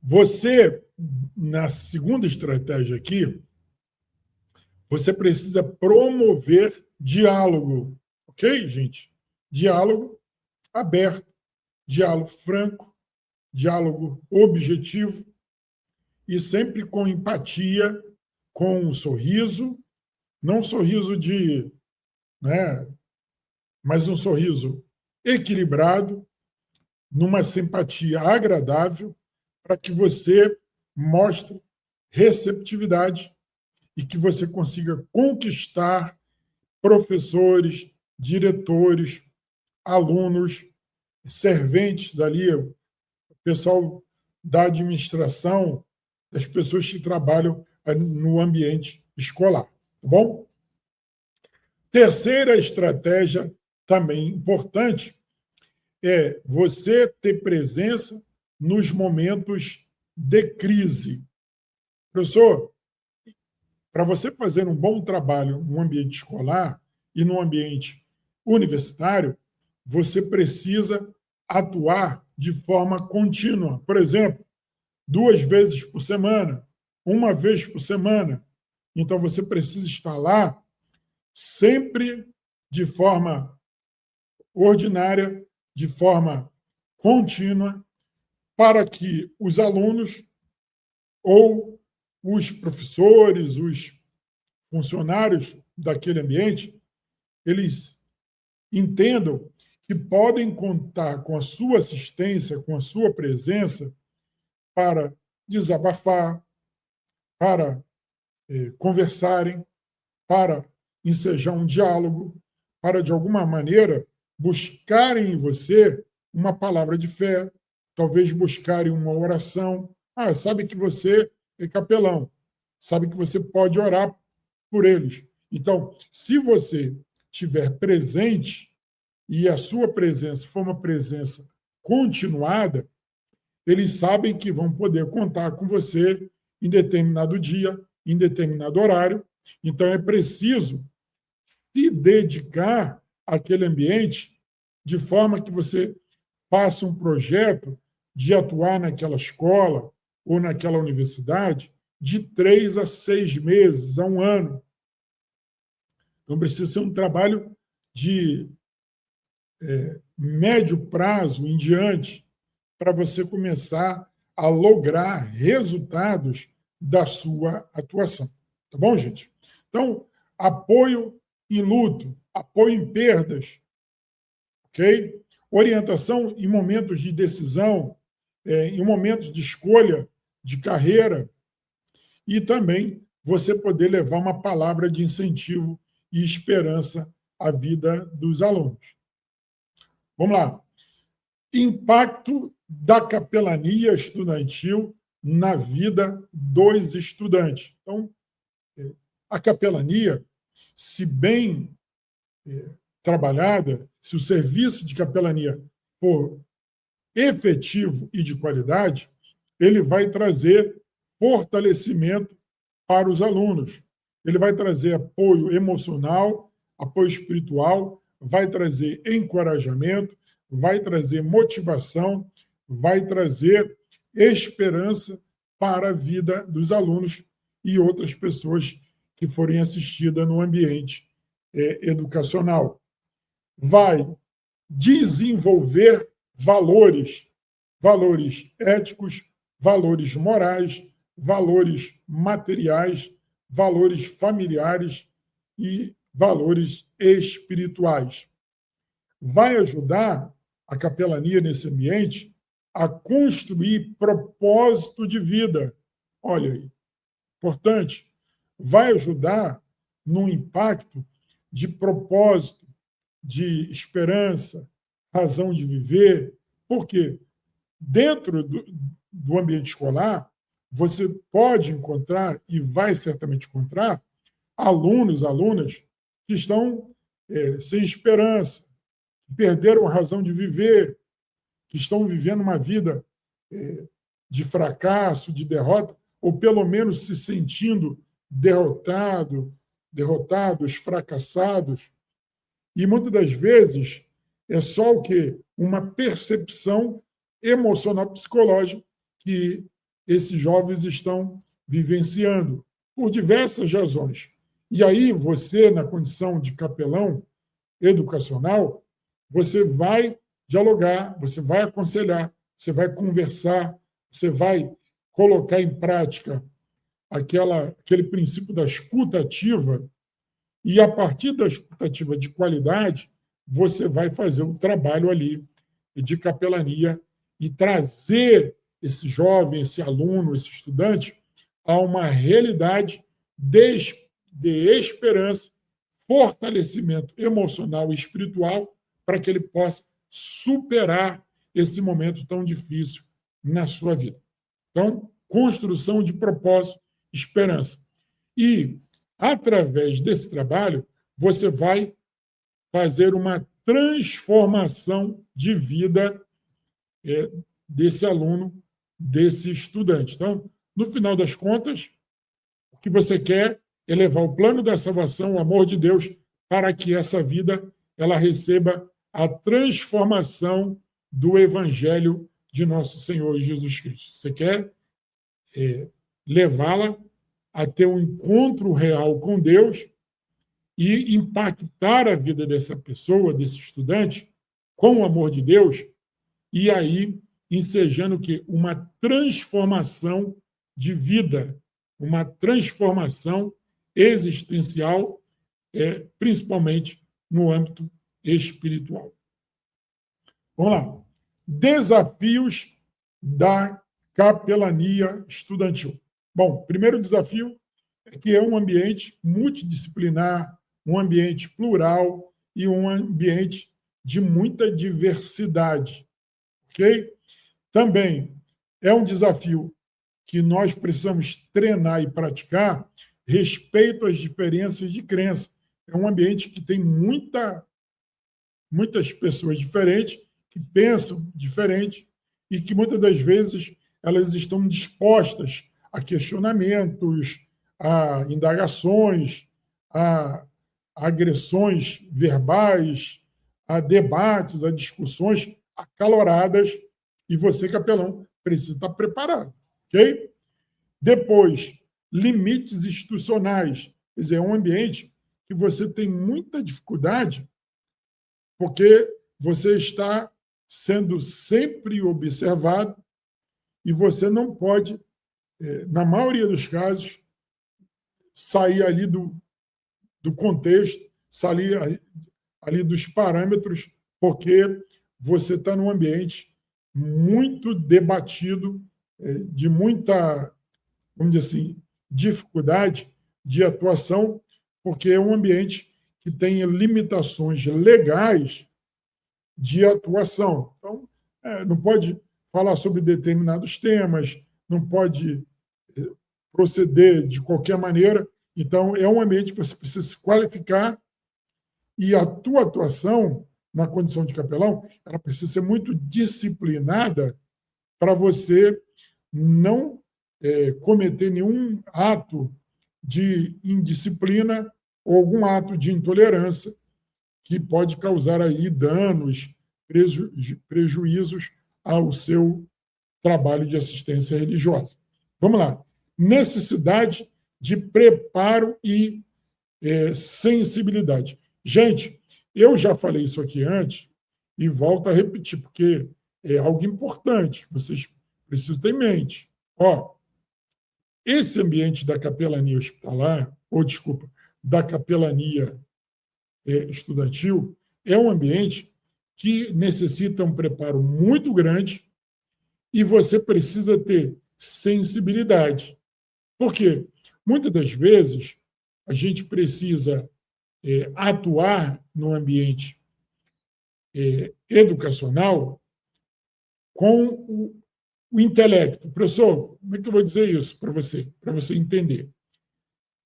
Você, na segunda estratégia aqui, você precisa promover diálogo, ok, gente? Diálogo aberto, diálogo franco, diálogo objetivo e sempre com empatia, com um sorriso, não um sorriso mas um sorriso equilibrado, numa simpatia agradável, para que você mostre receptividade e que você consiga conquistar professores, diretores, alunos, serventes ali, o pessoal da administração, das pessoas que trabalham no ambiente escolar, tá bom? Terceira estratégia, também importante, é você ter presença nos momentos de crise. Professor, para você fazer um bom trabalho no ambiente escolar e no ambiente universitário, você precisa atuar de forma contínua. Por exemplo, 2 vezes por semana, 1 vez por semana. Então, você precisa estar lá sempre de forma ordinária, de forma contínua, para que os alunos ou os professores, os funcionários daquele ambiente, eles entendam que podem contar com a sua assistência, com a sua presença, para desabafar, para conversarem, para ensejar um diálogo, para, de alguma maneira, buscarem em você uma palavra de fé, talvez buscarem uma oração. Sabe que você é capelão, sabe que você pode orar por eles. Então, se você estiver presente e a sua presença for uma presença continuada, eles sabem que vão poder contar com você em determinado dia, em determinado horário. Então, é preciso se dedicar àquele ambiente de forma que você faça um projeto de atuar naquela escola ou naquela universidade de 3 a 6 meses, a um ano. Então, precisa ser um trabalho de médio prazo em diante para você começar a lograr resultados da sua atuação. Tá bom, gente? Então, apoio em luto, apoio em perdas, ok? Orientação em momentos de decisão, em momentos de escolha de carreira, e também você poder levar uma palavra de incentivo e esperança à vida dos alunos. Vamos lá. Impacto da capelania estudantil na vida dos estudantes. Então, a capelania, se bem trabalhada, se o serviço de capelania for efetivo e de qualidade, ele vai trazer fortalecimento para os alunos. Ele vai trazer apoio emocional, apoio espiritual, vai trazer encorajamento, vai trazer motivação, vai trazer esperança para a vida dos alunos e outras pessoas que forem assistidas no ambiente educacional. Vai desenvolver valores éticos, valores morais, valores materiais, valores familiares e valores espirituais. Vai ajudar a capelania nesse ambiente a construir propósito de vida. Olha aí, importante. Vai ajudar no impacto de propósito, de esperança, razão de viver. Por quê? Dentro do ambiente escolar, você pode encontrar, e vai certamente encontrar, alunas que estão sem esperança, que perderam a razão de viver, que estão vivendo uma vida de fracasso, de derrota, ou pelo menos se sentindo derrotados, fracassados. E muitas das vezes é só o quê? Uma percepção emocional psicológica que esses jovens estão vivenciando por diversas razões. E aí você, na condição de capelão educacional, você vai dialogar, você vai aconselhar, você vai conversar, você vai colocar em prática aquele princípio da escuta ativa, e a partir da escuta ativa de qualidade, você vai fazer um trabalho ali de capelania e trazer esse jovem, esse aluno, esse estudante a uma realidade de esperança, fortalecimento emocional e espiritual para que ele possa superar esse momento tão difícil na sua vida. Então, construção de propósito, esperança. E, através desse trabalho, você vai fazer uma transformação de vida desse aluno, desse estudante. Então, no final das contas, o que você quer é levar o plano da salvação, o amor de Deus, para que essa vida ela receba a transformação do Evangelho de nosso Senhor Jesus Cristo. Você quer levá-la a ter um encontro real com Deus e impactar a vida dessa pessoa, desse estudante, com o amor de Deus, e aí ensejando que uma transformação de vida, uma transformação existencial, principalmente no âmbito espiritual. Vamos lá. Desafios da capelania estudantil. Bom, primeiro desafio é que é um ambiente multidisciplinar, um ambiente plural e um ambiente de muita diversidade, ok? Também é um desafio que nós precisamos treinar e praticar respeito às diferenças de crença. É um ambiente que tem muitas pessoas diferentes, que pensam diferente e que muitas das vezes elas estão dispostas a questionamentos, a indagações, a agressões verbais, a debates, a discussões acaloradas, e você, capelão, precisa estar preparado, ok? Depois, limites institucionais. Quer dizer, é um ambiente que você tem muita dificuldade porque você está sendo sempre observado e você não pode, na maioria dos casos, sair ali do contexto, sair ali dos parâmetros, porque você está num ambiente muito debatido, de muita, vamos dizer assim, dificuldade de atuação, porque é um ambiente que tem limitações legais de atuação. Então, não pode falar sobre determinados temas, não pode proceder de qualquer maneira. Então, é um ambiente que você precisa se qualificar e a tua atuação na condição de capelão, ela precisa ser muito disciplinada para você não cometer nenhum ato de indisciplina ou algum ato de intolerância que pode causar aí danos, prejuízos ao seu trabalho de assistência religiosa. Vamos lá. Necessidade de preparo e sensibilidade. Gente, eu já falei isso aqui antes e volto a repetir, porque é algo importante, vocês precisam ter em mente. Ó, esse ambiente da capelania hospitalar, ou desculpa, da capelania estudantil, é um ambiente que necessita um preparo muito grande e você precisa ter sensibilidade. Por quê? Muitas das vezes a gente precisa atuar no ambiente educacional com o intelecto. Professor, como é que eu vou dizer isso para você entender?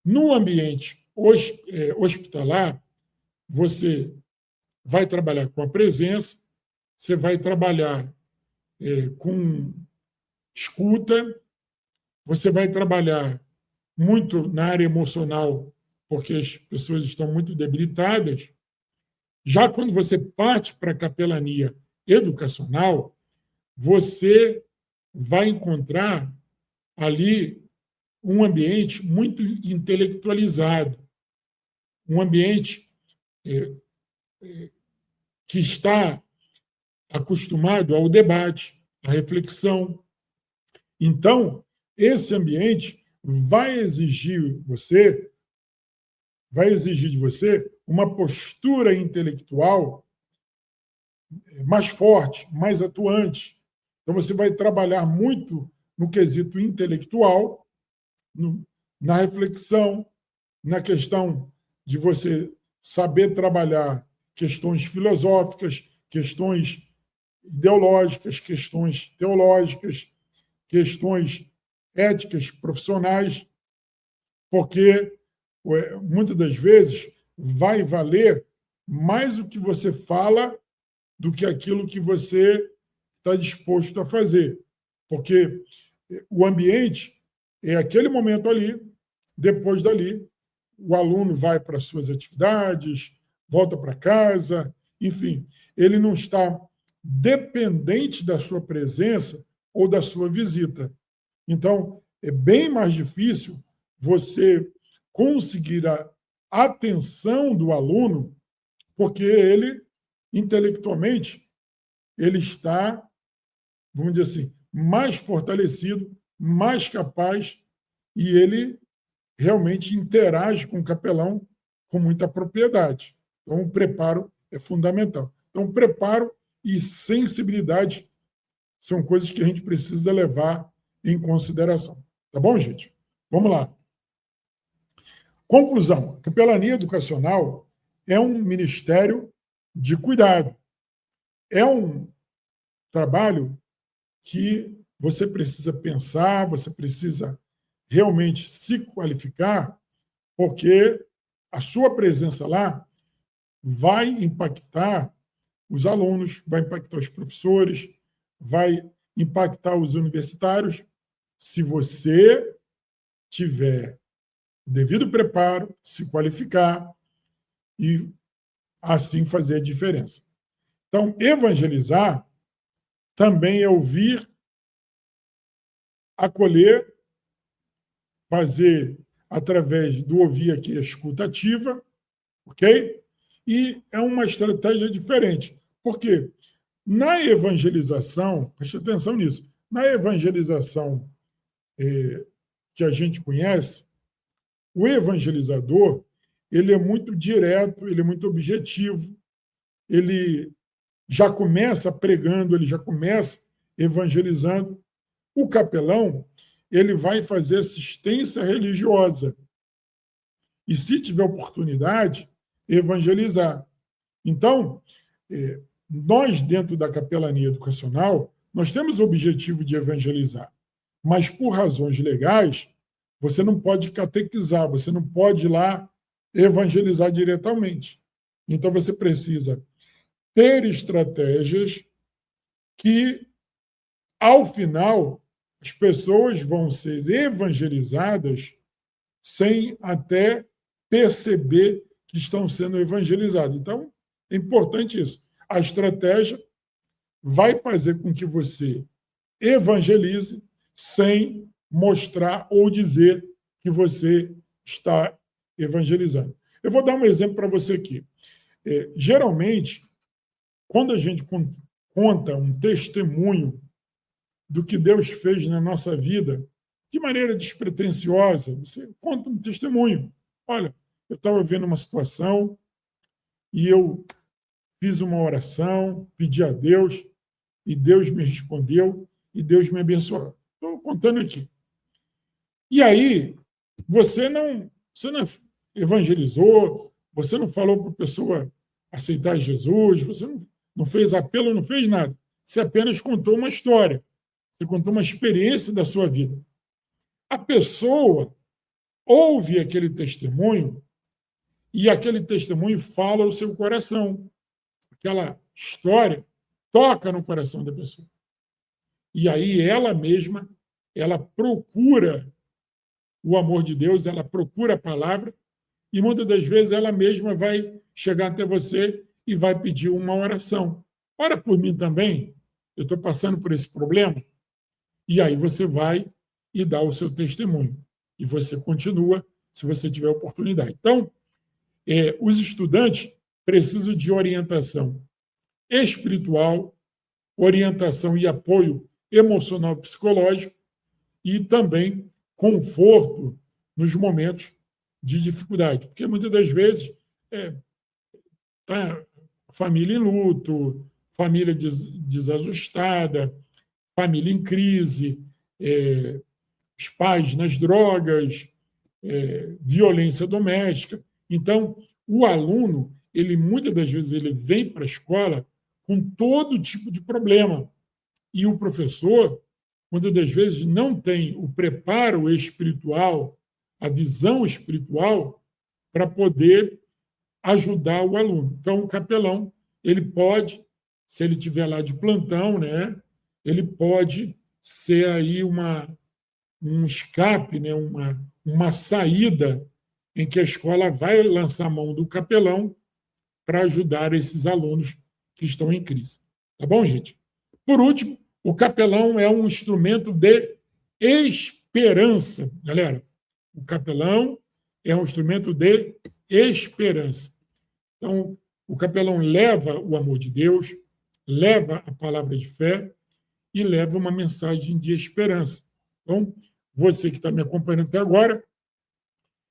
No ambiente hospitalar, você vai trabalhar com a presença, você vai trabalhar com escuta, você vai trabalhar muito na área emocional, porque as pessoas estão muito debilitadas. Já quando você parte para a capelania educacional, você vai encontrar ali um ambiente muito intelectualizado, um ambiente que está acostumado ao debate, à reflexão. Então, esse ambiente vai exigir de você uma postura intelectual mais forte, mais atuante. Então, você vai trabalhar muito no quesito intelectual, na reflexão, na questão de você saber trabalhar questões filosóficas, questões ideológicas, questões teológicas, questões éticas, profissionais, porque muitas das vezes vai valer mais o que você fala do que aquilo que você está disposto a fazer. Porque o ambiente é aquele momento ali, depois dali, o aluno vai para as suas atividades, volta para casa, enfim, ele não está dependente da sua presença ou da sua visita. Então, é bem mais difícil você conseguir a atenção do aluno, porque ele, intelectualmente, ele está, vamos dizer assim, mais fortalecido, mais capaz, e ele realmente interage com o capelão com muita propriedade. Então, o preparo é fundamental. Então, preparo e sensibilidade são coisas que a gente precisa levar em consideração. Tá bom, gente? Vamos lá. Conclusão. A capelania educacional é um ministério de cuidado. É um trabalho que você precisa pensar, você precisa realmente se qualificar, porque a sua presença lá vai impactar os alunos, vai impactar os professores, vai impactar os universitários, se você tiver devido preparo, se qualificar e assim fazer a diferença. Então, evangelizar também é ouvir, acolher, fazer através do ouvir aqui a escuta ativa, ok? E é uma estratégia diferente. Por quê? Na evangelização, preste atenção nisso, na evangelização que a gente conhece, o evangelizador, ele é muito direto, ele é muito objetivo, ele já começa pregando, ele já começa evangelizando. O capelão, ele vai fazer assistência religiosa. E, se tiver oportunidade, evangelizar. Então, nós, dentro da capelania educacional, nós temos o objetivo de evangelizar. Mas, por razões legais, você não pode catequizar, você não pode ir lá evangelizar diretamente. Então, você precisa ter estratégias que, ao final, as pessoas vão ser evangelizadas sem até perceber que estão sendo evangelizadas. Então, é importante isso. A estratégia vai fazer com que você evangelize sem mostrar ou dizer que você está evangelizando. Eu vou dar um exemplo para você aqui. Geralmente, quando a gente conta um testemunho do que Deus fez na nossa vida, de maneira despretensiosa, você conta um testemunho. Olha, eu estava vendo uma situação e eu fiz uma oração, pedi a Deus, e Deus me respondeu, e Deus me abençoou. Estou contando aqui. E aí, você não evangelizou, você não falou para a pessoa aceitar Jesus, você não fez apelo, não fez nada. Você apenas contou uma história, você contou uma experiência da sua vida. A pessoa ouve aquele testemunho e aquele testemunho fala o seu coração. Aquela história toca no coração da pessoa. E aí ela mesma, ela procura o amor de Deus, ela procura a palavra e muitas das vezes ela mesma vai chegar até você e vai pedir uma oração. Ora por mim também, eu estou passando por esse problema. E aí você vai e dá o seu testemunho. E você continua, se você tiver oportunidade. Então, os estudantes precisam de orientação espiritual, orientação e apoio emocional psicológico e também conforto nos momentos de dificuldade. Porque muitas das vezes tá família em luto, família desajustada, família em crise, os pais nas drogas, violência doméstica. Então, o aluno, ele muitas das vezes ele vem para a escola com todo tipo de problema. E o professor, muitas das vezes, não tem o preparo espiritual, a visão espiritual, para poder ajudar o aluno. Então, o capelão, ele pode, se ele estiver lá de plantão, né, ele pode ser aí um escape, né, uma saída em que a escola vai lançar a mão do capelão para ajudar esses alunos que estão em crise. Tá bom, gente? Por último, o capelão é um instrumento de esperança. Galera, o capelão é um instrumento de esperança. Então, o capelão leva o amor de Deus, leva a palavra de fé e leva uma mensagem de esperança. Então, você que está me acompanhando até agora,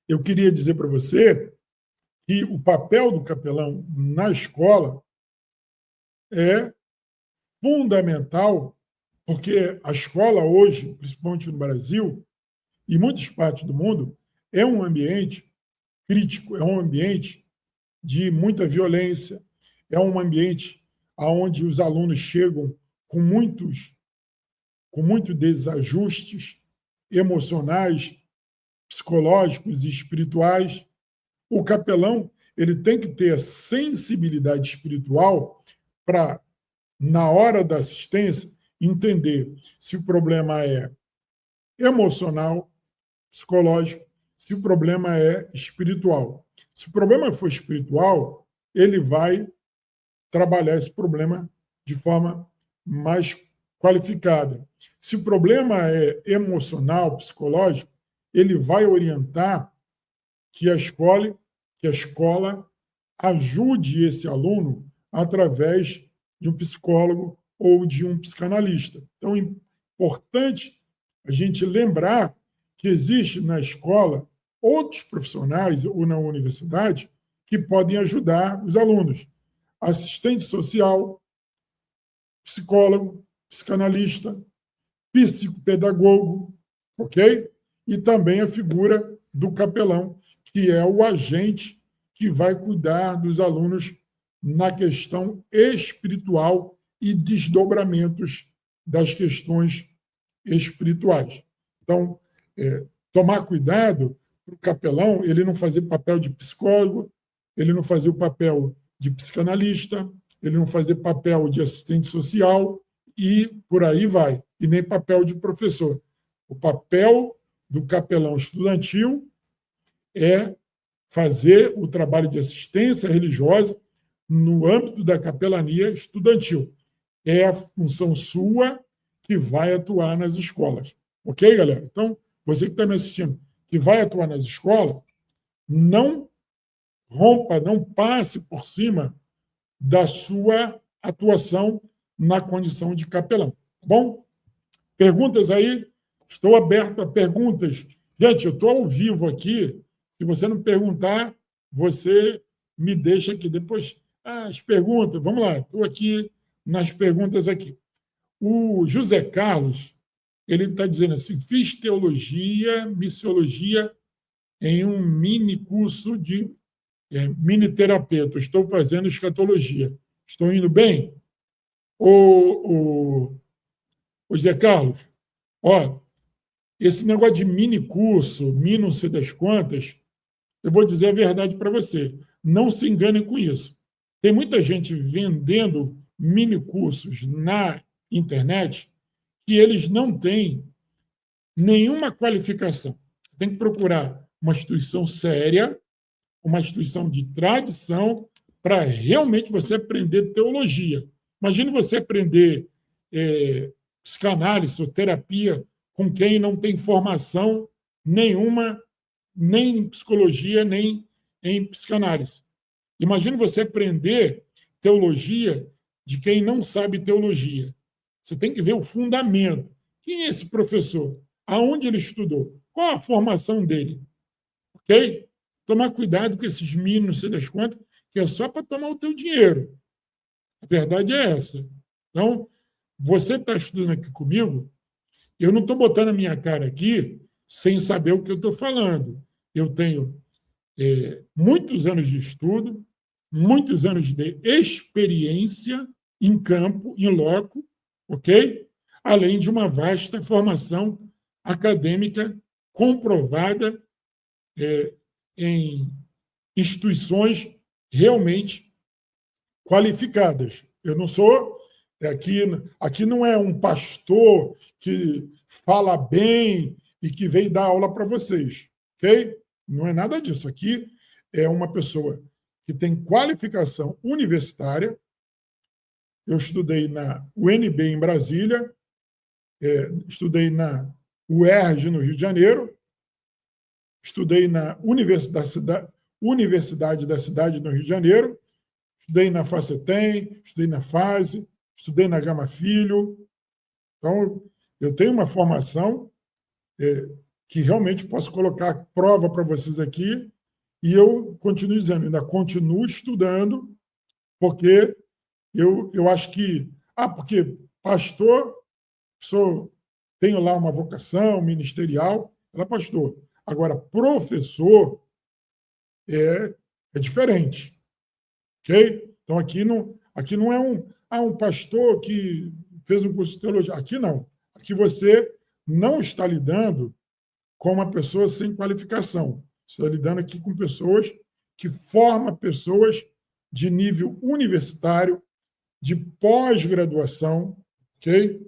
eu queria dizer para você que o papel do capelão na escola é fundamental, porque a escola hoje, principalmente no Brasil e em muitas partes do mundo, é um ambiente crítico, é um ambiente de muita violência, é um ambiente onde os alunos chegam com muitos desajustes emocionais, psicológicos e espirituais. O capelão ele tem que ter a sensibilidade espiritual para, na hora da assistência, entender se o problema é emocional, psicológico, se o problema é espiritual. Se o problema for espiritual, ele vai trabalhar esse problema de forma mais qualificada. Se o problema é emocional, psicológico, ele vai orientar que a escola ajude esse aluno através de um psicólogo ou de um psicanalista. Então, é importante a gente lembrar que existe na escola outros profissionais ou na universidade que podem ajudar os alunos. Assistente social, psicólogo, psicanalista, psicopedagogo, ok? E também a figura do capelão, que é o agente que vai cuidar dos alunos na questão espiritual e desdobramentos das questões espirituais. Então, tomar cuidado para o capelão, ele não fazer papel de psicólogo, ele não fazer o papel de psicanalista, ele não fazer papel de assistente social e por aí vai, e nem papel de professor. O papel do capelão estudantil é fazer o trabalho de assistência religiosa no âmbito da capelania estudantil. É a função sua que vai atuar nas escolas. Ok, galera? Então, você que está me assistindo, que vai atuar nas escolas, não rompa, não passe por cima da sua atuação na condição de capelão. Tá bom? Perguntas aí? Estou aberto a perguntas. Gente, eu estou ao vivo aqui. Se você não perguntar, você me deixa aqui. Depois, as perguntas. Vamos lá, estou aqui nas perguntas aqui. O José Carlos, ele está dizendo assim, fiz teologia, missiologia em um mini curso de mini terapeuta. Estou fazendo escatologia. Estou indo bem? O José Carlos, ó, esse negócio de mini curso, mini não sei das quantas, eu vou dizer a verdade para você. Não se engane com isso. Tem muita gente vendendo mini cursos na internet que eles não têm nenhuma qualificação. Você tem que procurar uma instituição séria, uma instituição de tradição, para realmente você aprender teologia. Imagine você aprender psicanálise ou terapia com quem não tem formação nenhuma, nem em psicologia, nem em psicanálise. Imagine você aprender teologia de quem não sabe teologia. Você tem que ver o fundamento. Quem é esse professor? Aonde ele estudou? Qual a formação dele? Ok? Tomar cuidado com esses meninos, não sei das quantas, que é só para tomar o teu dinheiro. A verdade é essa. Então, você está estudando aqui comigo, eu não estou botando a minha cara aqui sem saber o que eu estou falando. Eu tenho muitos anos de estudo, muitos anos de experiência em campo, em loco, ok? Além de uma vasta formação acadêmica comprovada em instituições realmente qualificadas. Eu não sou aqui não é um pastor que fala bem e que veio dar aula para vocês, ok? Não é nada disso. Aqui é uma pessoa que tem qualificação universitária. Eu estudei na UNB em Brasília, estudei na UERJ no Rio de Janeiro, estudei na Universidade da Cidade no Rio de Janeiro, estudei na FACETEM, estudei na FASE, estudei na Gama Filho. Então, eu tenho uma formação que realmente posso colocar à prova para vocês aqui, e eu continuo dizendo, ainda continuo estudando, porque eu acho que... porque pastor, tenho lá uma vocação ministerial, ela é pastor. Agora, professor é diferente. Ok? Então, aqui não é um pastor que fez um curso de teologia. Aqui não. Aqui você não está lidando com uma pessoa sem qualificação. Você está lidando aqui com pessoas que formam pessoas de nível universitário, de pós-graduação, ok?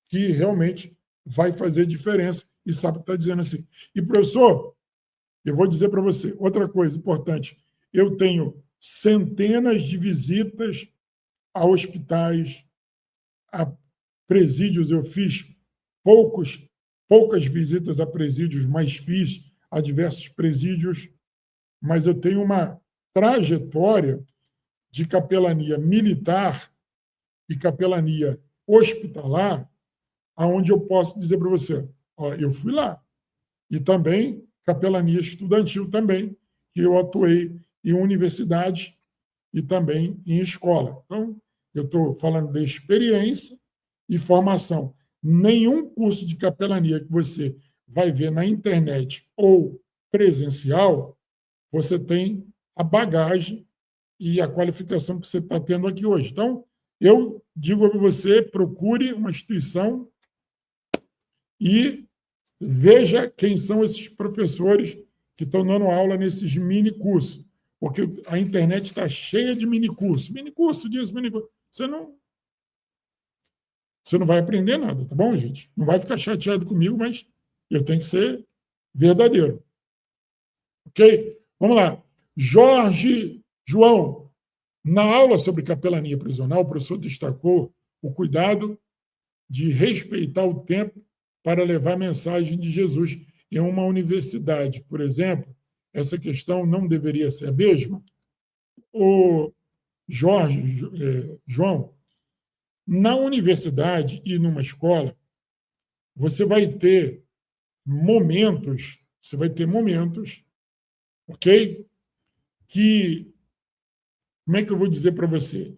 Que realmente vai fazer diferença e sabe que está dizendo assim. E, professor, eu vou dizer para você, outra coisa importante, eu tenho centenas de visitas a hospitais, a presídios, eu fiz poucas visitas a presídios, mas fiz a diversos presídios, mas eu tenho uma trajetória de capelania militar e capelania hospitalar, aonde eu posso dizer para você, ó, eu fui lá. E também capelania estudantil também, que eu atuei em universidades e também em escola. Então, eu estou falando de experiência e formação. Nenhum curso de capelania que você vai ver na internet ou presencial, você tem a bagagem e a qualificação que você está tendo aqui hoje. Então, eu digo para você, procure uma instituição e veja quem são esses professores que estão dando aula nesses mini-cursos, porque a internet está cheia de mini-cursos. Mini-curso disso, mini-curso. Você não vai aprender nada, tá bom, gente? Não vai ficar chateado comigo, mas eu tenho que ser verdadeiro. Ok? Vamos lá. João, na aula sobre capelania prisional, o professor destacou o cuidado de respeitar o tempo para levar a mensagem de Jesus em uma universidade, por exemplo. Essa questão não deveria ser a mesma? O João, na universidade e numa escola, você vai ter momentos, ok? Que, como é que eu vou dizer para você?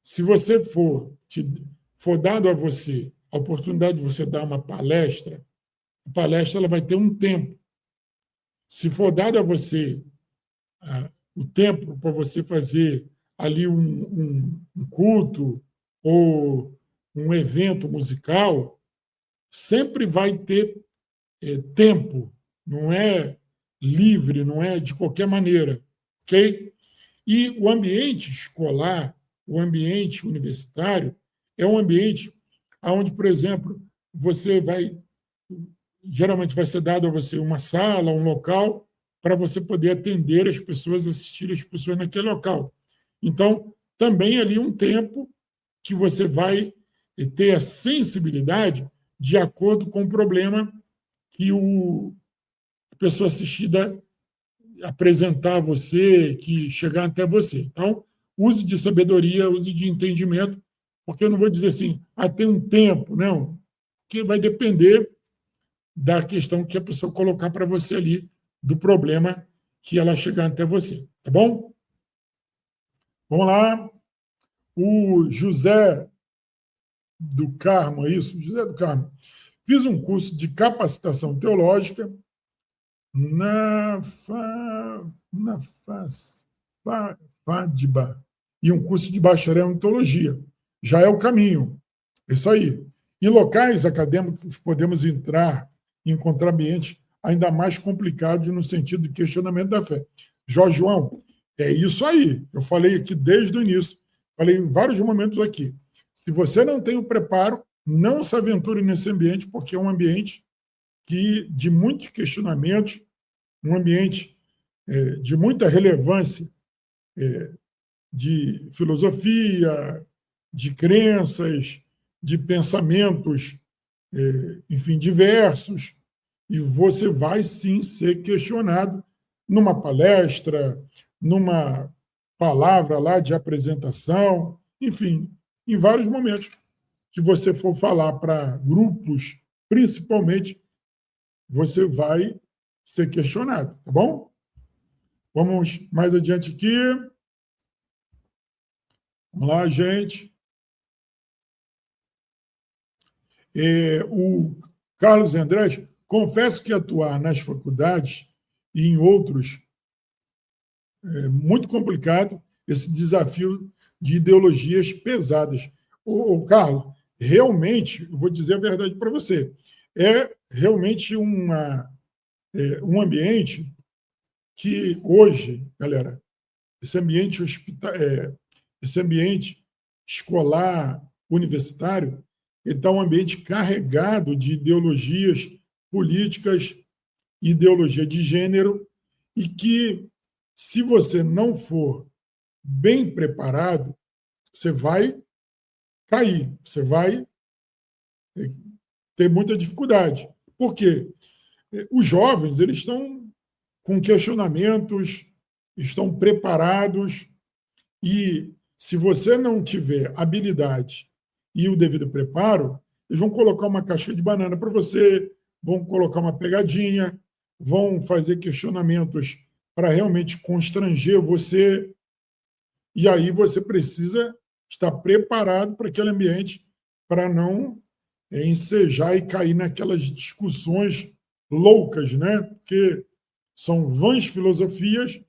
Se você for dado a você a oportunidade de você dar uma palestra, a palestra ela vai ter um tempo. Se for dado a você o tempo para você fazer ali um culto ou um evento musical, sempre vai ter tempo, não é livre, não é de qualquer maneira, ok? E o ambiente escolar, o ambiente universitário, é um ambiente onde, por exemplo, geralmente vai ser dado a você uma sala, um local, para você poder atender as pessoas, assistir as pessoas naquele local. Então, também ali um tempo que você vai ter a sensibilidade de acordo com o problema que a pessoa assistida apresentar a você, que chegar até você. Então, use de sabedoria, use de entendimento, porque eu não vou dizer assim, tem um tempo, não, que vai depender da questão que a pessoa colocar para você ali, do problema que ela chegar até você, tá bom? Vamos lá. O José do Carmo, é isso? José do Carmo. Fiz um curso de capacitação teológica na FADBA e um curso de bacharel em teologia. Já é o caminho. É isso aí. Em locais acadêmicos, podemos encontrar ambientes ainda mais complicados no sentido de questionamento da fé. Jorge João, é isso aí. Eu falei aqui desde o início, falei em vários momentos aqui. Se você não tem o preparo, não se aventure nesse ambiente, porque é um ambiente de muitos questionamentos, um ambiente de muita relevância de filosofia, de crenças, de pensamentos, enfim, diversos, e você vai sim ser questionado numa palestra, numa palavra lá de apresentação, enfim, em vários momentos que você for falar para grupos, principalmente, você vai ser questionado, tá bom? Vamos mais adiante aqui. Vamos lá, gente. O Carlos Andrés, confesso que atuar nas faculdades e em outros é muito complicado, esse desafio de ideologias pesadas. Carlos, realmente, eu vou dizer a verdade para você, é realmente um ambiente que hoje, galera, esse ambiente escolar, universitário, ele está um ambiente carregado de ideologias políticas, ideologia de gênero, e que, se você não for bem preparado, você vai cair, você vai ter muita dificuldade. Por quê? Os jovens, eles estão com questionamentos, estão preparados, e se você não tiver habilidade e o devido preparo, eles vão colocar uma caixa de banana para você, vão colocar uma pegadinha, vão fazer questionamentos para realmente constranger você, e aí você precisa estar preparado para aquele ambiente para não ensejar e cair naquelas discussões loucas, né? Porque são vãs filosofias,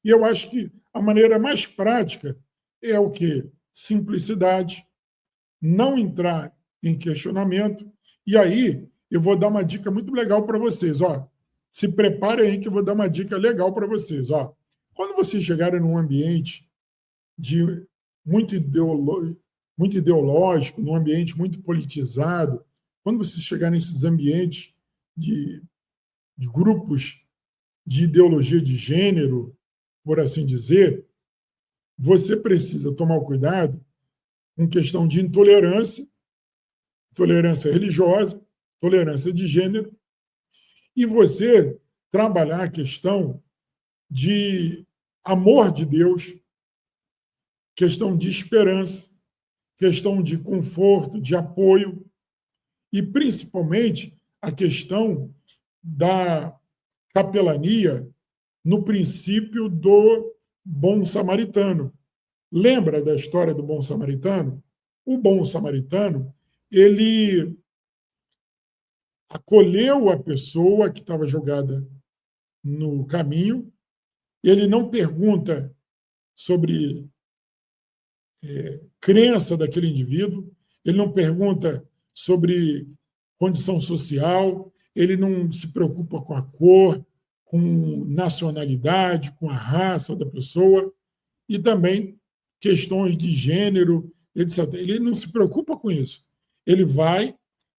e eu acho que a maneira mais prática é o quê? Simplicidade, não entrar em questionamento. E aí eu vou dar uma dica muito legal para vocês. Ó, se preparem aí que eu vou dar uma dica legal para vocês. Ó, quando vocês chegarem num ambiente de muito, muito ideológico, num ambiente muito politizado, quando vocês chegarem nesses ambientes de grupos de ideologia de gênero, por assim dizer, você precisa tomar cuidado com questão de intolerância, tolerância religiosa, tolerância de gênero, e você trabalhar a questão de amor de Deus, questão de esperança, questão de conforto, de apoio, e principalmente a questão da capelania no princípio do bom samaritano. Lembra da história do bom samaritano? O bom samaritano, ele acolheu a pessoa que estava jogada no caminho, ele não pergunta sobre crença daquele indivíduo, ele não pergunta sobre condição social, ele não se preocupa com a cor, com nacionalidade, com a raça da pessoa, e também questões de gênero, etc. Ele não se preocupa com isso. Ele vai,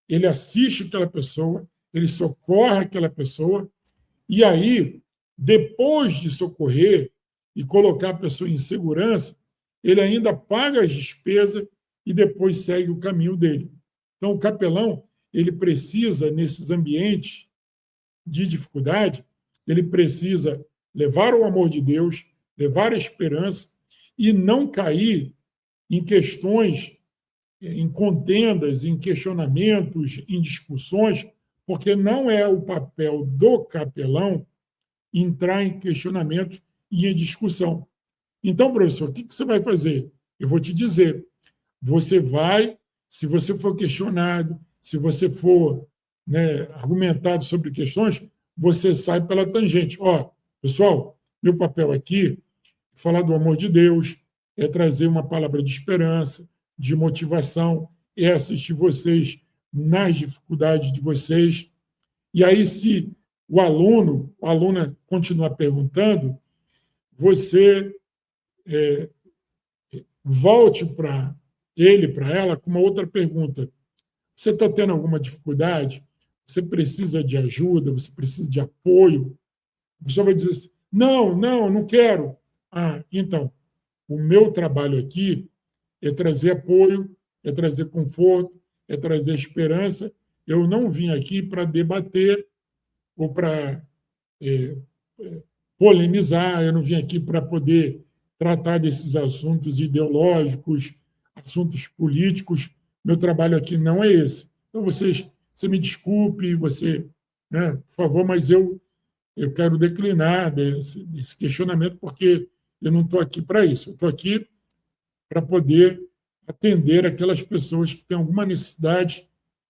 ele assiste aquela pessoa, ele socorre aquela pessoa, e aí, depois de socorrer e colocar a pessoa em segurança, ele ainda paga as despesas e depois segue o caminho dele. Então, o capelão, ele precisa, nesses ambientes de dificuldade, ele precisa levar o amor de Deus, levar a esperança e não cair em questões, em contendas, em questionamentos, em discussões, porque não é o papel do capelão entrar em questionamentos e em discussão. Então, professor, o que você vai fazer? Eu vou te dizer. Você vai, se você for questionado, se você for, né, argumentado sobre questões, você sai pela tangente. Ó, pessoal, meu papel aqui é falar do amor de Deus, é trazer uma palavra de esperança, de motivação, é assistir vocês nas dificuldades de vocês. E aí, se o aluno, a aluna continuar perguntando, você volte para ele, para ela, com uma outra pergunta. Você está tendo alguma dificuldade? Você precisa de ajuda? Você precisa de apoio? A pessoa vai dizer assim, não quero. Ah, então, o meu trabalho aqui é trazer apoio, é trazer conforto, é trazer esperança. Eu não vim aqui para debater ou para polemizar, eu não vim aqui para poder tratar desses assuntos ideológicos, assuntos políticos. Meu trabalho aqui não é esse. Então, você me desculpe, você, né, por favor, mas eu quero declinar desse questionamento, porque eu não estou aqui para isso. Eu estou aqui para poder atender aquelas pessoas que têm alguma necessidade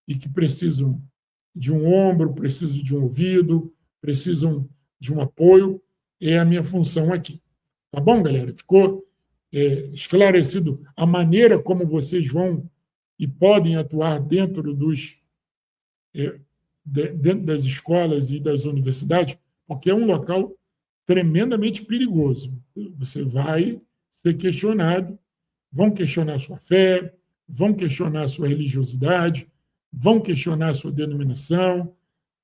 e que precisam de um ombro, precisam de um ouvido, precisam de um apoio. É a minha função aqui. Tá bom, galera? Ficou esclarecido a maneira como vocês vão e podem atuar dentro dentro das escolas e das universidades, porque é um local tremendamente perigoso. Você vai ser questionado, vão questionar sua fé, vão questionar a sua religiosidade, vão questionar a sua denominação,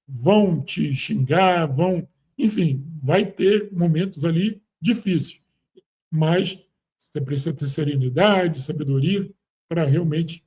vão te xingar, enfim, vai ter momentos ali difíceis, mas você precisa ter serenidade, sabedoria para realmente